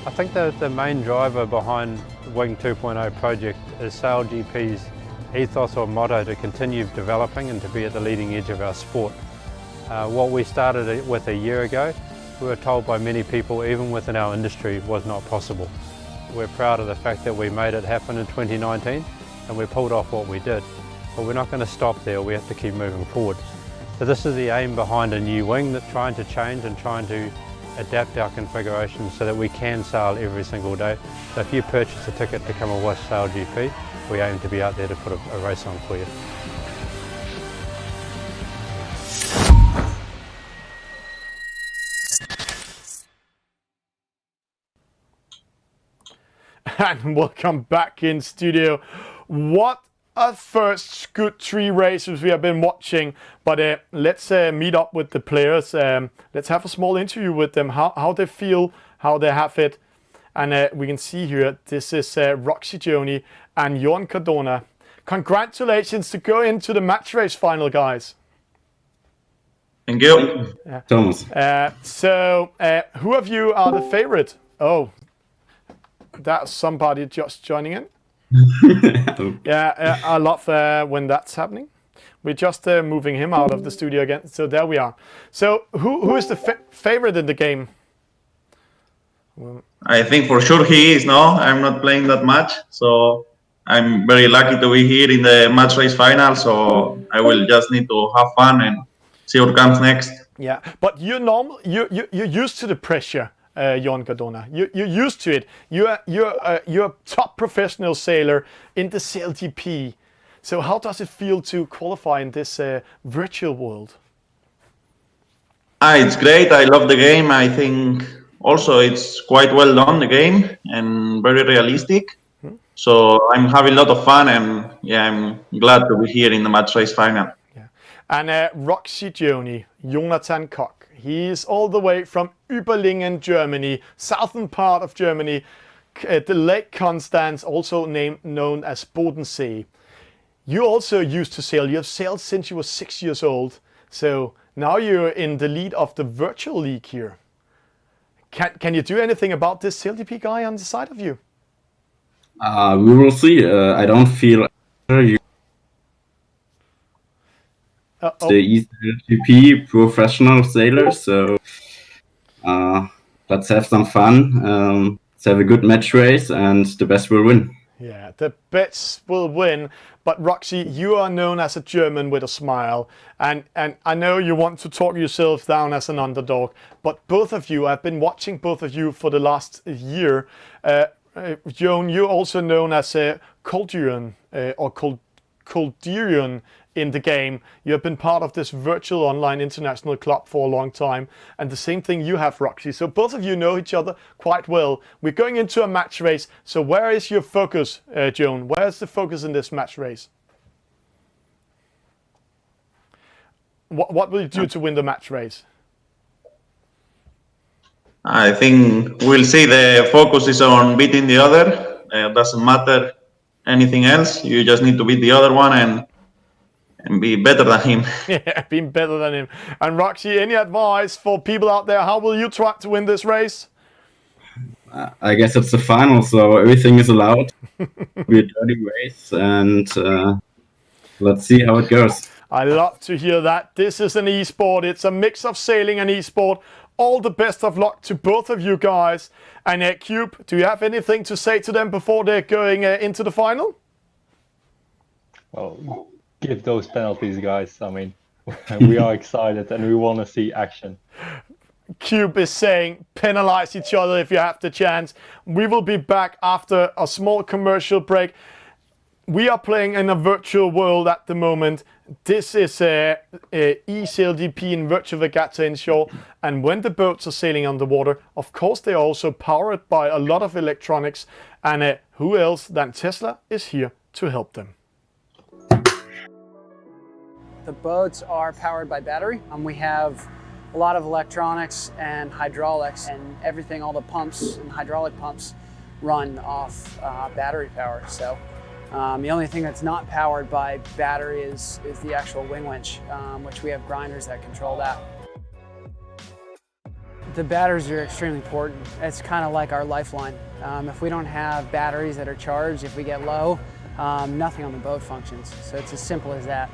I think that the main driver behind the Wing 2.0 project is SailGP's ethos or motto to continue developing and to be at the leading edge of our sport. What we started with a year ago, we were told by many people, even within our industry, was not possible. We're proud of the fact that we made it happen in 2019 and we pulled off what we did. But we're not going to stop there, we have to keep moving forward. So this is the aim behind a new wing, that's trying to change and trying to adapt our configuration so that we can sail every single day. So if you purchase a ticket to come and watch SailGP, we aim to be out there to put a race on for you. And welcome back in studio. What a first good 3 races we have been watching, but let's meet up with the players. Let's have a small interview with them, how they feel, how they have it. And we can see here, this is Roxy Joni and Aiden Gordon. Congratulations to go into the match race final, guys. Thank you, Thomas. So who of you are the favorite? Oh, that's somebody just joining in. Yeah, I love when that's happening. We're just moving him out of the studio again. So there we are. So who is the favorite in the game? I think for sure he is. No, I'm not playing that much, so I'm very lucky to be here in the match race final. So I will just need to have fun and see what comes next. Yeah, but you're used to the pressure. Aiden Gordon, you're used to it. You're a top professional sailor in the SailGP. So how does it feel to qualify in this virtual world? It's great. I love the game. I think also it's quite well done, the game, and very realistic. So I'm having a lot of fun, and yeah, I'm glad to be here in the match race final. Yeah. And Roxy Joni, Jonathan Koch. He is all the way from Überlingen, Germany, southern part of Germany, the Lake Constance, also known as Bodensee. You also used to sail. You have sailed since you were 6 years old. So now you're in the lead of the virtual league here. Can you do anything about this SailGP guy on the side of you? We will see. I don't feel the eSailGP professional sailor, so let's have some fun. Let's have a good match race, and the best will win. Yeah, the best will win. But Roxy, you are known as a German with a smile, and I know you want to talk yourself down as an underdog. But both of you, I've been watching both of you for the last year. Joan, you're also known as a Coldurian or Coldurian in the game. You have been part of this virtual online international club for a long time, and the same thing you have, Roxy. So both of you know each other quite well. We're going into a match race. So where is your focus, Joan? Where's the focus in this match race? What will you do to win the match race? I think we'll see. The focus is on beating the other. Doesn't matter anything else. You just need to beat the other one and be better than him. Yeah, being better than him. And Roxy, any advice for people out there? How will you try to win this race? I guess it's the final, so everything is allowed. Be a dirty race, and let's see how it goes. I love to hear that. This is an esport. It's a mix of sailing and esport. All the best of luck to both of you guys. And Cube, do you have anything to say to them before they're going into the final? Well, give those penalties, guys. I mean, we are excited and we want to see action. Cube is saying penalize each other if you have the chance. We will be back after a small commercial break. We are playing in a virtual world at the moment. This is eSailGP in virtual Regatta Inshore, and when the boats are sailing underwater, of course they are also powered by a lot of electronics, and who else than Tesla is here to help them. The boats are powered by battery. We have a lot of electronics and hydraulics, and everything, all the pumps and hydraulic pumps run off battery power. So the only thing that's not powered by battery is the actual wing winch, which we have grinders that control that. The batteries are extremely important. It's kind of like our lifeline. If we don't have batteries that are charged, if we get low, nothing on the boat functions. So it's as simple as that.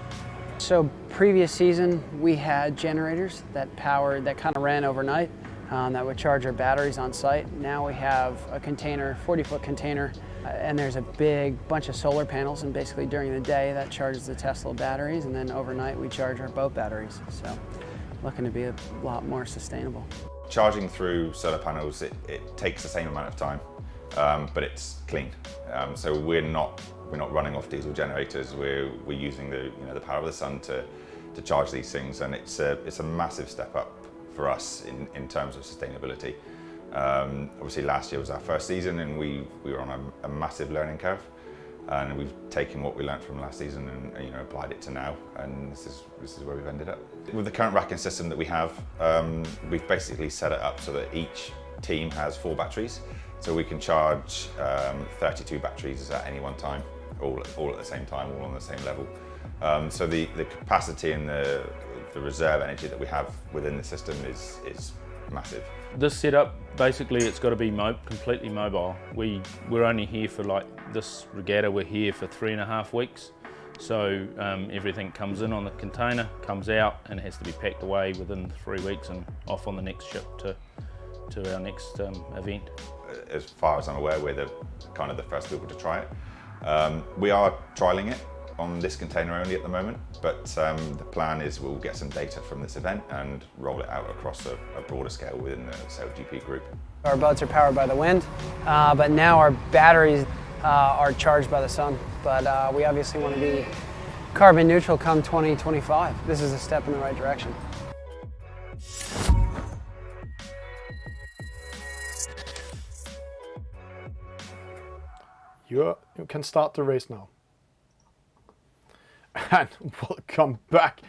So previous season, we had generators that kind of ran overnight, that would charge our batteries on site. Now we have a container, 40-foot container, and there's a big bunch of solar panels, and basically during the day that charges the Tesla batteries, and then overnight we charge our boat batteries. So looking to be a lot more sustainable. Charging through solar panels, it takes the same amount of time, but it's clean. So we're not running off diesel generators. We're using the power of the sun to charge these things, and it's a massive step up for us in terms of sustainability. Obviously, last year was our first season, and we were on a massive learning curve, and we've taken what we learned from last season and applied it to now, and this is where we've ended up. With the current racking system that we have, we've basically set it up so that each team has 4 batteries, so we can charge 32 batteries at any one time, all at the same time, all on the same level. So the capacity and the reserve energy that we have within the system is massive. This setup, basically it's got to be completely mobile. We're only here for, like this regatta, we're here for 3.5 weeks. So everything comes in on the container, comes out, and has to be packed away within 3 weeks and off on the next ship to our next event. As far as I'm aware, we're the first people to try it. We are trialling it on this container only at the moment, but the plan is we'll get some data from this event and roll it out across a broader scale within the eSailGP group. Our boats are powered by the wind, but now our batteries are charged by the sun. But we obviously want to be carbon neutral come 2025. This is a step in the right direction. You can start the race now. And welcome back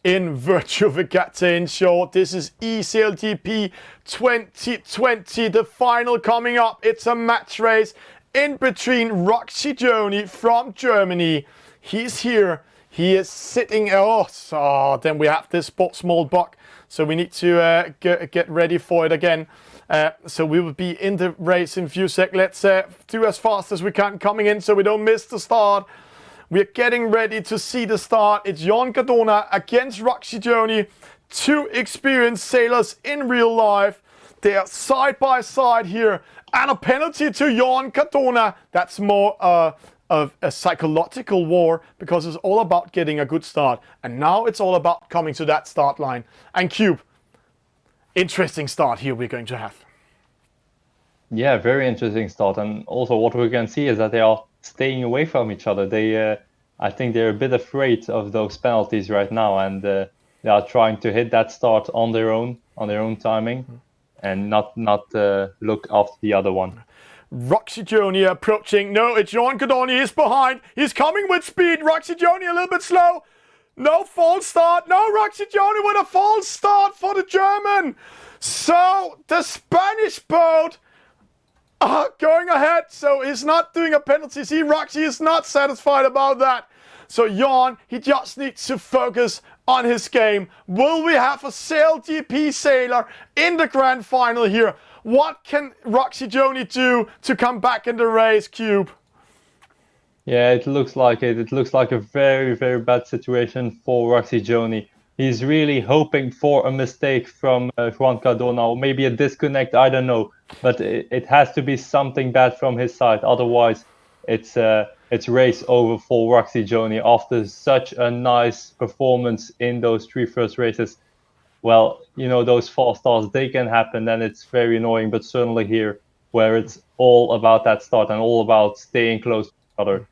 in Virtual Regatta Inshore. This is eSailGP 2020, the final coming up. It's a match race in between Roxy Joni from Germany. He's here. He is sitting. Then we have this small buck. So we need to get ready for it again. So we will be in the race in a few seconds. Let's do as fast as we can coming in so we don't miss the start. We're getting ready to see the start. It's Aiden Gordon against Roxy Joni. 2 experienced sailors in real life. They are side by side here. And a penalty to Aiden Gordon. That's more of a psychological war, because it's all about getting a good start. And now it's all about coming to that start line. And Cube, interesting start here we're going to have. Yeah, very interesting start. And also what we can see is that they are staying away from each other. I think they're a bit afraid of those penalties right now, and they are trying to hit that start on their own timing, and not look after the other one. Roxy Joni approaching. No, it's Aiden Gordon. He is behind. He's coming with speed. Roxy Joni a little bit slow. No false start. No, Roxy Joni with a false start for the German. So the Spanish boat going ahead. So he's not doing a penalty. See, Roxy is not satisfied about that. So Jan, he just needs to focus on his game. Will we have a eSailGP sailor in the grand final here? What can Roxy Joni do to come back in the race, Cube? Yeah, it looks like it. It looks like a very, very bad situation for Roxy Joni. He's really hoping for a mistake from Juan Cardona, or maybe a disconnect, I don't know. But it has to be something bad from his side. Otherwise, it's race over for Roxy Joni after such a nice performance in those 3 first races. Well, those false starts, they can happen, and it's very annoying. But certainly here, where it's all about that start and all about staying close to each other.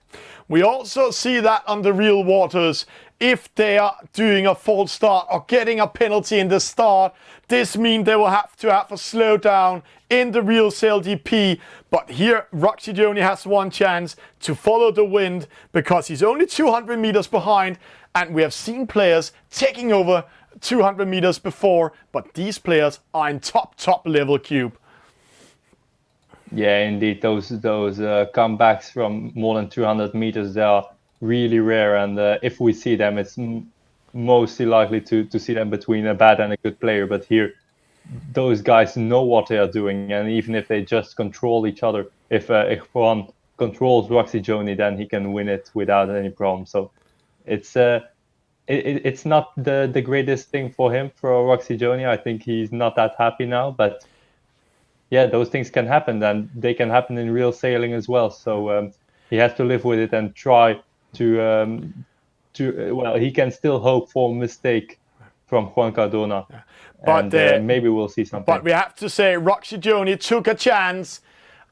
We also see that on the real waters. if they are doing a false start or getting a penalty in the start, this means they will have to have a slowdown in the real eSailGP. But here, Roxy only has one chance to follow the wind because he's only 200 meters behind. And we have seen players taking over 200 meters before, but these players are in top level, Cube. Yeah, indeed, those comebacks from more than 200 meters, they are really rare, and if we see them, it's mostly likely to see them between a bad and a good player. But here, those guys know what they are doing, and even if they just control each other, if one controls Roxy Joni, then he can win it without any problem. So it's not the greatest thing for him, for Roxy Joni. I think he's not that happy now, but yeah, those things can happen, and they can happen in real sailing as well. So he has to live with it and try to well, he can still hope for a mistake from Juan Cardona. Yeah. But and maybe we'll see something. But we have to say, Roxy Joni took a chance.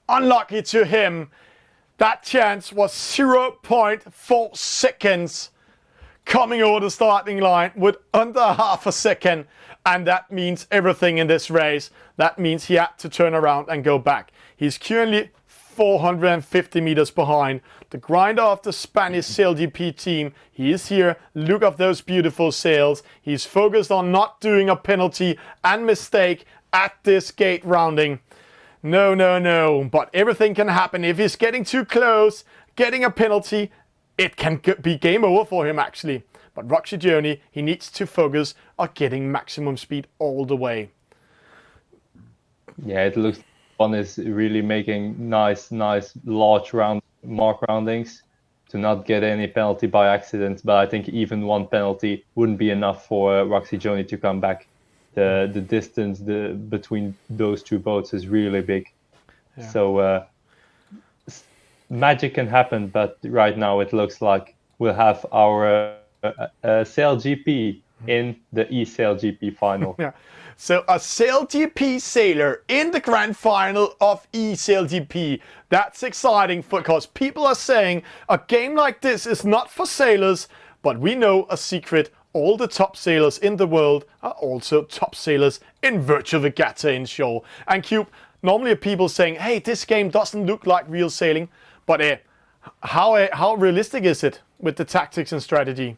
Unlucky to him. That chance was 0.4 seconds coming over the starting line with under half a second. And that means everything in this race. That means he had to turn around and go back. He's currently 450 meters behind. The grinder of the Spanish eSailGP team. He is here. Look at those beautiful sails. He's focused on not doing a penalty and mistake at this gate rounding. No. But everything can happen. If he's getting too close, getting a penalty, it can be game over for him actually. But Roxy Joni, he needs to focus on getting maximum speed all the way. Yeah, it looks one is really making nice large mark roundings to not get any penalty by accident. But I think even one penalty wouldn't be enough for Roxy Joni to come back. The distance between those two boats is really big. Yeah. So magic can happen, but right now it looks like we'll have our SailGP in the eSailGP final. Yeah. So a SailGP sailor in the grand final of eSailGP. That's exciting because people are saying a game like this is not for sailors, but we know a secret. All the top sailors in the world are also top sailors in virtual regatta inshore. And Cube, normally people saying, hey, this game doesn't look like real sailing, but how realistic is it with the tactics and strategy?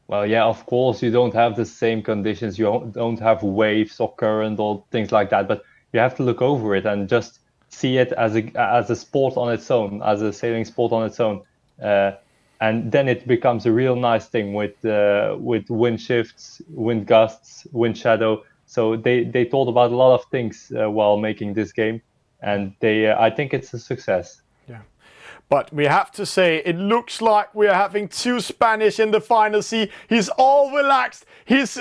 Well, yeah, of course, you don't have the same conditions. You don't have waves or current or things like that. But you have to look over it and just see it as a sport on its own, as a sailing sport on its own. And then it becomes a real nice thing with wind shifts, wind gusts, wind shadow. So they thought about a lot of things while making this game. And I think it's a success. But we have to say, it looks like we are having two Spanish in the final. See, he's all relaxed. He's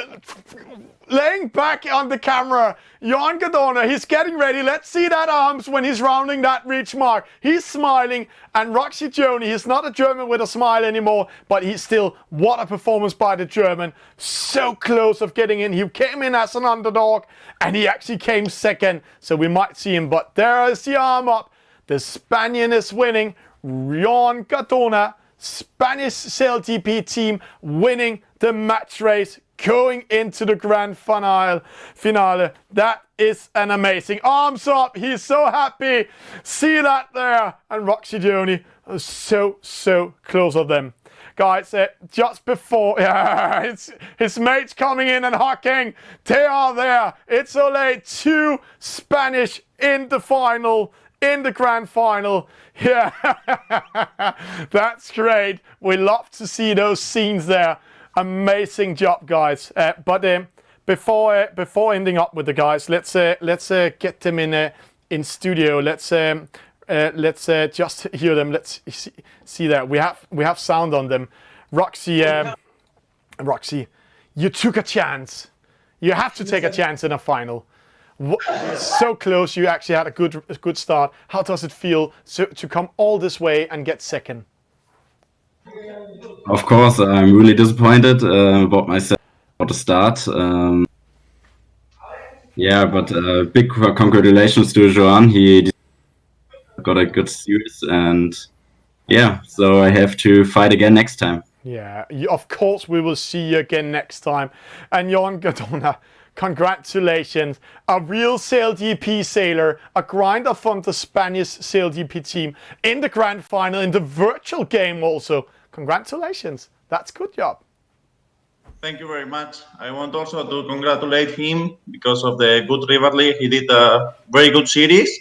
laying back on the camera. Jan Gadona, he's getting ready. Let's see that arms when he's rounding that reach mark. He's smiling. And Roxy Joni, he's not a German with a smile anymore, but he's still, what a performance by the German. So close of getting in. He came in as an underdog, and he actually came second. So we might see him, but there is the arm up. The Spaniard is winning. Jan Gadona, Spanish eSailGP team, winning the match race, going into the grand finale. That is an amazing arms up. He's so happy. See that there. And Roxy Joni is so close of them. Guys, just before, his mates coming in and hugging. They are there. It's only two Spanish in the final. In the grand final. Yeah, that's great. We love to see those scenes there. Amazing job, guys. But before ending up with the guys, let's get them in studio. Let's just hear them. Let's see that we have sound on them. Roxy, you took a chance. You have to take a chance in a final. So close, you actually had a good start. How does it feel to come all this way and get second? Of course, I'm really disappointed about myself at the start. Yeah, but big congratulations to Joan. He got a good series, and yeah, so I have to fight again next time. Yeah, of course we will see you again next time. And Jon Gordon, congratulations. A real SailGP sailor, a grinder from the Spanish SailGP team in the grand final, in the virtual game also. Congratulations. That's good job. Thank you very much. I want also to congratulate him because of the good rivalry. He did a very good series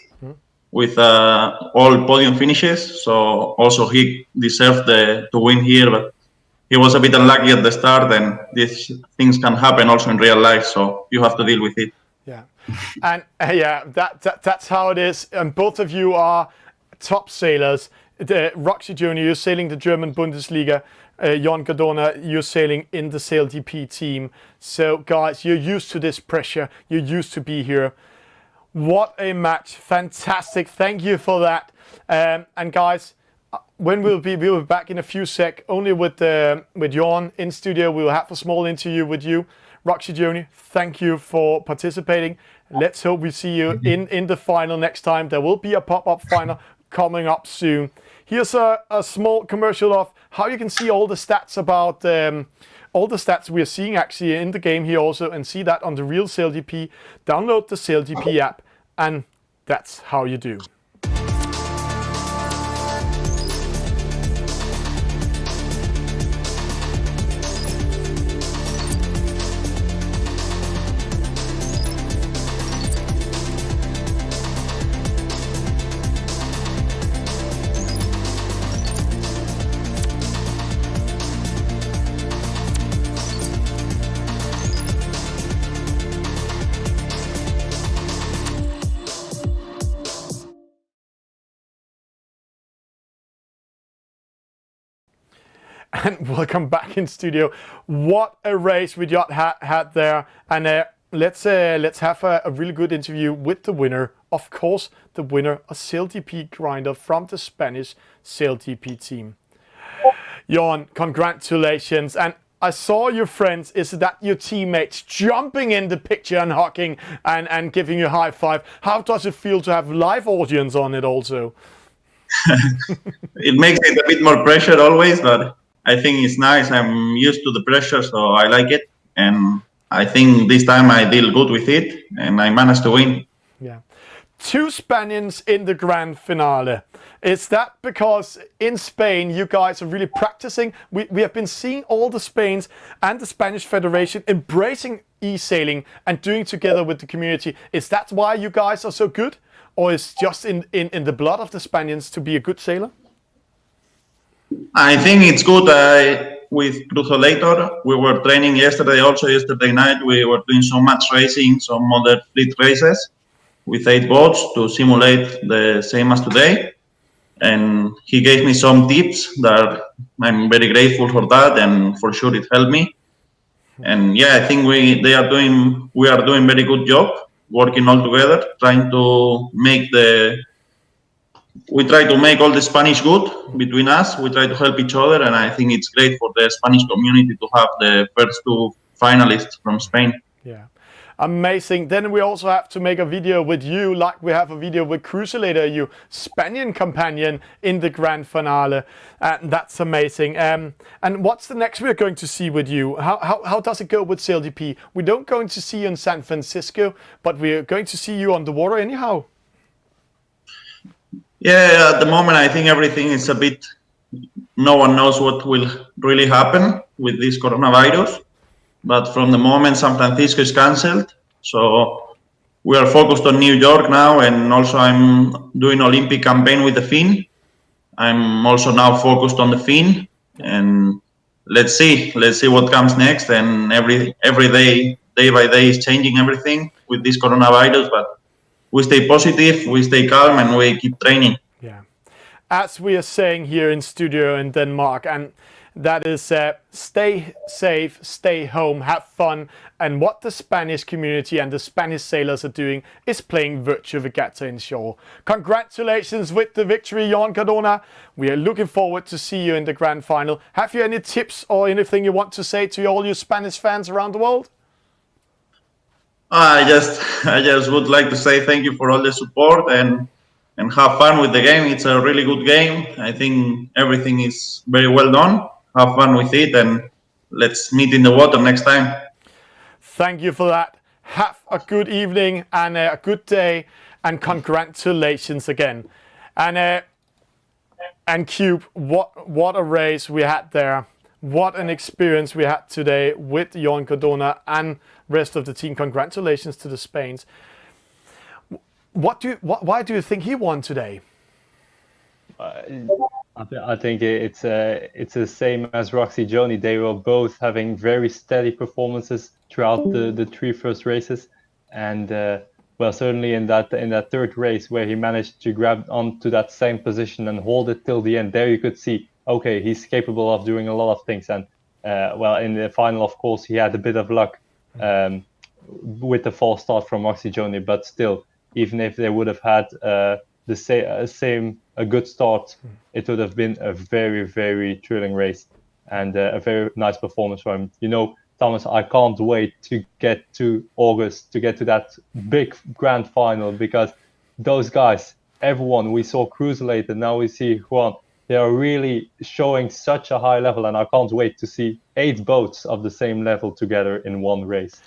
with all podium finishes. So also he deserved to win here, but he was a bit unlucky at the start, and these things can happen also in real life. So you have to deal with it. Yeah, and yeah, that's how it is. And both of you are top sailors. Roxy Jr., you're sailing the German Bundesliga. Jon Gordon, you're sailing in the SailGP team. So guys, you're used to this pressure. You're used to be here. What a match. Fantastic. Thank you for that. And guys, when we'll be back in a few sec, only with Jon in studio. We'll have a small interview with you. Roxy Jr., thank you for participating. Let's hope we see you in the final next time. There will be a pop-up final coming up soon. Here's a small commercial of how you can see all the stats about all the stats we are seeing actually in the game here also, and see that on the real SailGP. Download the SailGP app, and that's how you do. And welcome back in studio. What a race we just had there. And let's have a really good interview with the winner. Of course, the winner, a SailGP grinder from the Spanish SailGP team. Jon, congratulations. And I saw your friends, is that your teammates jumping in the picture and hugging and giving you a high five? How does it feel to have live audience on it also? It makes it a bit more pressure always, but I think it's nice. I'm used to the pressure, so I like it. And I think this time I deal good with it, and I managed to win. Yeah. 2 Spaniards in the grand finale. Is that because in Spain you guys are really practicing? We have been seeing all the Spains and the Spanish Federation embracing eSailing and doing together with the community. Is that why you guys are so good? Or is just in the blood of the Spaniards to be a good sailor? I think it's good. With Cruzolator, we were training yesterday night. We were doing some match racing, some other fleet races with 8 boats to simulate the same as today. And he gave me some tips that I'm very grateful for that, and for sure it helped me. And yeah, I think we are doing very good job working all together, trying to make we try to make all the Spanish good between us. We try to help each other, and I think it's great for the Spanish community to have the first 2 finalists from Spain. Yeah, amazing. Then we also have to make a video with you, like we have a video with Cruzolator, you Spanian companion in the grand finale. That's amazing. And what's the next we're going to see with you? How does it go with SailGP? We don't going to see you in San Francisco, but we're going to see you on the water anyhow. Yeah, at the moment, I think everything is a bit, no one knows what will really happen with this coronavirus. But from the moment San Francisco is cancelled, so we are focused on New York now, and also I'm doing Olympic campaign with the fin. I'm also now focused on the fin, and let's see what comes next. And every day by day is changing everything with this coronavirus, but we stay positive, we stay calm, and we keep training. Yeah, as we are saying here in studio in Denmark, and that is stay safe, stay home, have fun. And what the Spanish community and the Spanish sailors are doing is playing virtual regatta inshore. Congratulations with the victory, Jon Gordon. We are looking forward to see you in the grand final. Have you any tips or anything you want to say to all your Spanish fans around the world? I just would like to say thank you for all the support, and have fun with the game. It's a really good game. I think everything is very well done. have fun with it, and let's meet in the water next time. Thank you for that. Have a good evening and a good day, and congratulations again. And Cube, what a race we had there. What an experience we had today with Aiden Gordon and rest of the team. Congratulations to the Spains. Why do you think he won today? I think it's the same as Roxy Joni. They were both having very steady performances throughout the three first races, and well, certainly in that third race where he managed to grab onto that same position and hold it till the end. There you could see, okay, he's capable of doing a lot of things. And well, in the final, of course, he had a bit of luck with the false start from Roxy Joni, but still, even if they would have had a good start, it would have been a very, very thrilling race and a very nice performance from him. You know, Thomas, I can't wait to get to August, to get to that big grand final, because those guys, everyone, we saw Cruiselator, now we see Juan, they are really showing such a high level, and I can't wait to see 8 boats of the same level together in one race.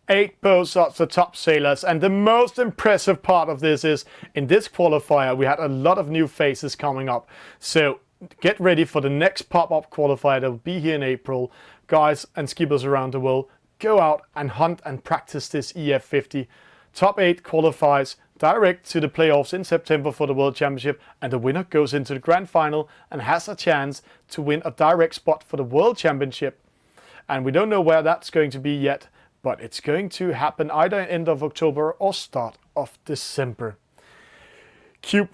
8 boats of the top sailors, and the most impressive part of this is in this qualifier we had a lot of new faces coming up, so get ready for the next pop-up qualifier that will be here in April. Guys and skippers around the world, go out and hunt and practice this EF50. Top 8 qualifies direct to the playoffs in September for the World Championship, and the winner goes into the grand final and has a chance to win a direct spot for the World Championship. And we don't know where that's going to be yet, but it's going to happen either end of October or start of December. Cube,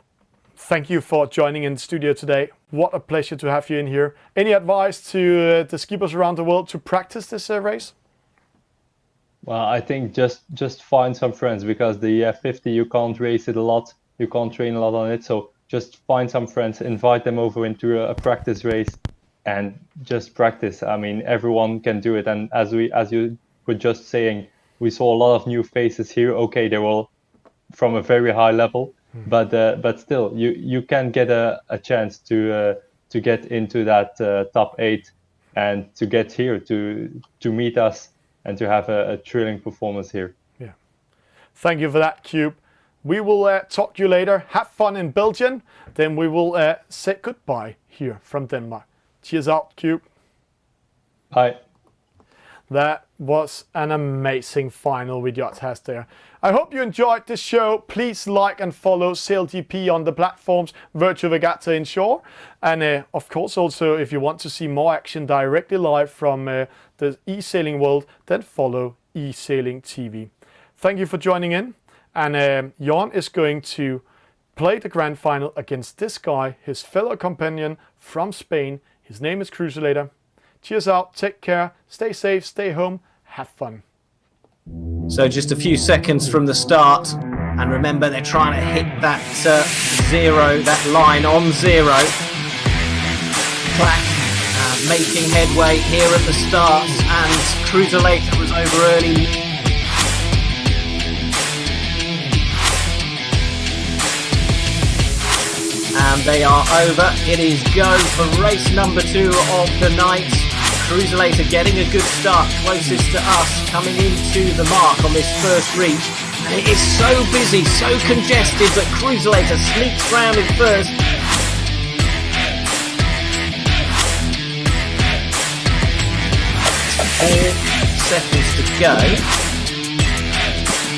thank you for joining in the studio today. What a pleasure to have you in here. Any advice to the skippers around the world to practice this race? Well, I think just find some friends, because the EF50, you can't race it a lot, you can't train a lot on it. So just find some friends, invite them over into a practice race, and just practice. I mean, everyone can do it. And as you were just saying, we saw a lot of new faces here. Okay, they're all from a very high level. But still, you can get a chance to get into that top 8 and to get here to meet us and to have a thrilling performance here. Yeah, thank you for that, Cube. We will talk to you later. Have fun in Belgium. Then we will say goodbye here from Denmark. Cheers out, Cube. Bye. That was an amazing final we just had there. I hope you enjoyed this show. Please like and follow eSailGP on the platforms Virtual Regatta Inshore. And of course, also, if you want to see more action directly live from the eSailing world, then follow eSailing TV. Thank you for joining in. And Jan is going to play the grand final against this guy, his fellow companion from Spain. His name is Cruiselator. Cheers out, take care, stay safe, stay home, have fun. So just a few seconds from the start, and remember they're trying to hit that zero, that line on 0. Clack, making headway here at the start, and Cruiselator was over early. And they are over. It is go for race number 2 of the night. Cruiselator getting a good start, closest to us, coming into the mark on this first reach. And it is so busy, so congested that Cruiselator sneaks round in first. It's 4 seconds to go.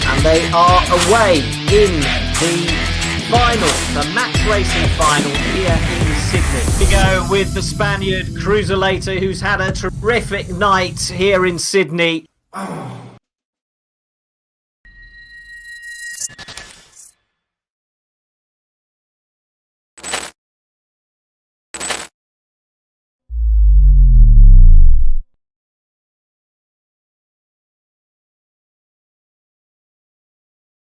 And they are away in the final, the match racing final here in Sydney. We go with the Spaniard Cruiselator, who's had a terrific night here in Sydney. Oh.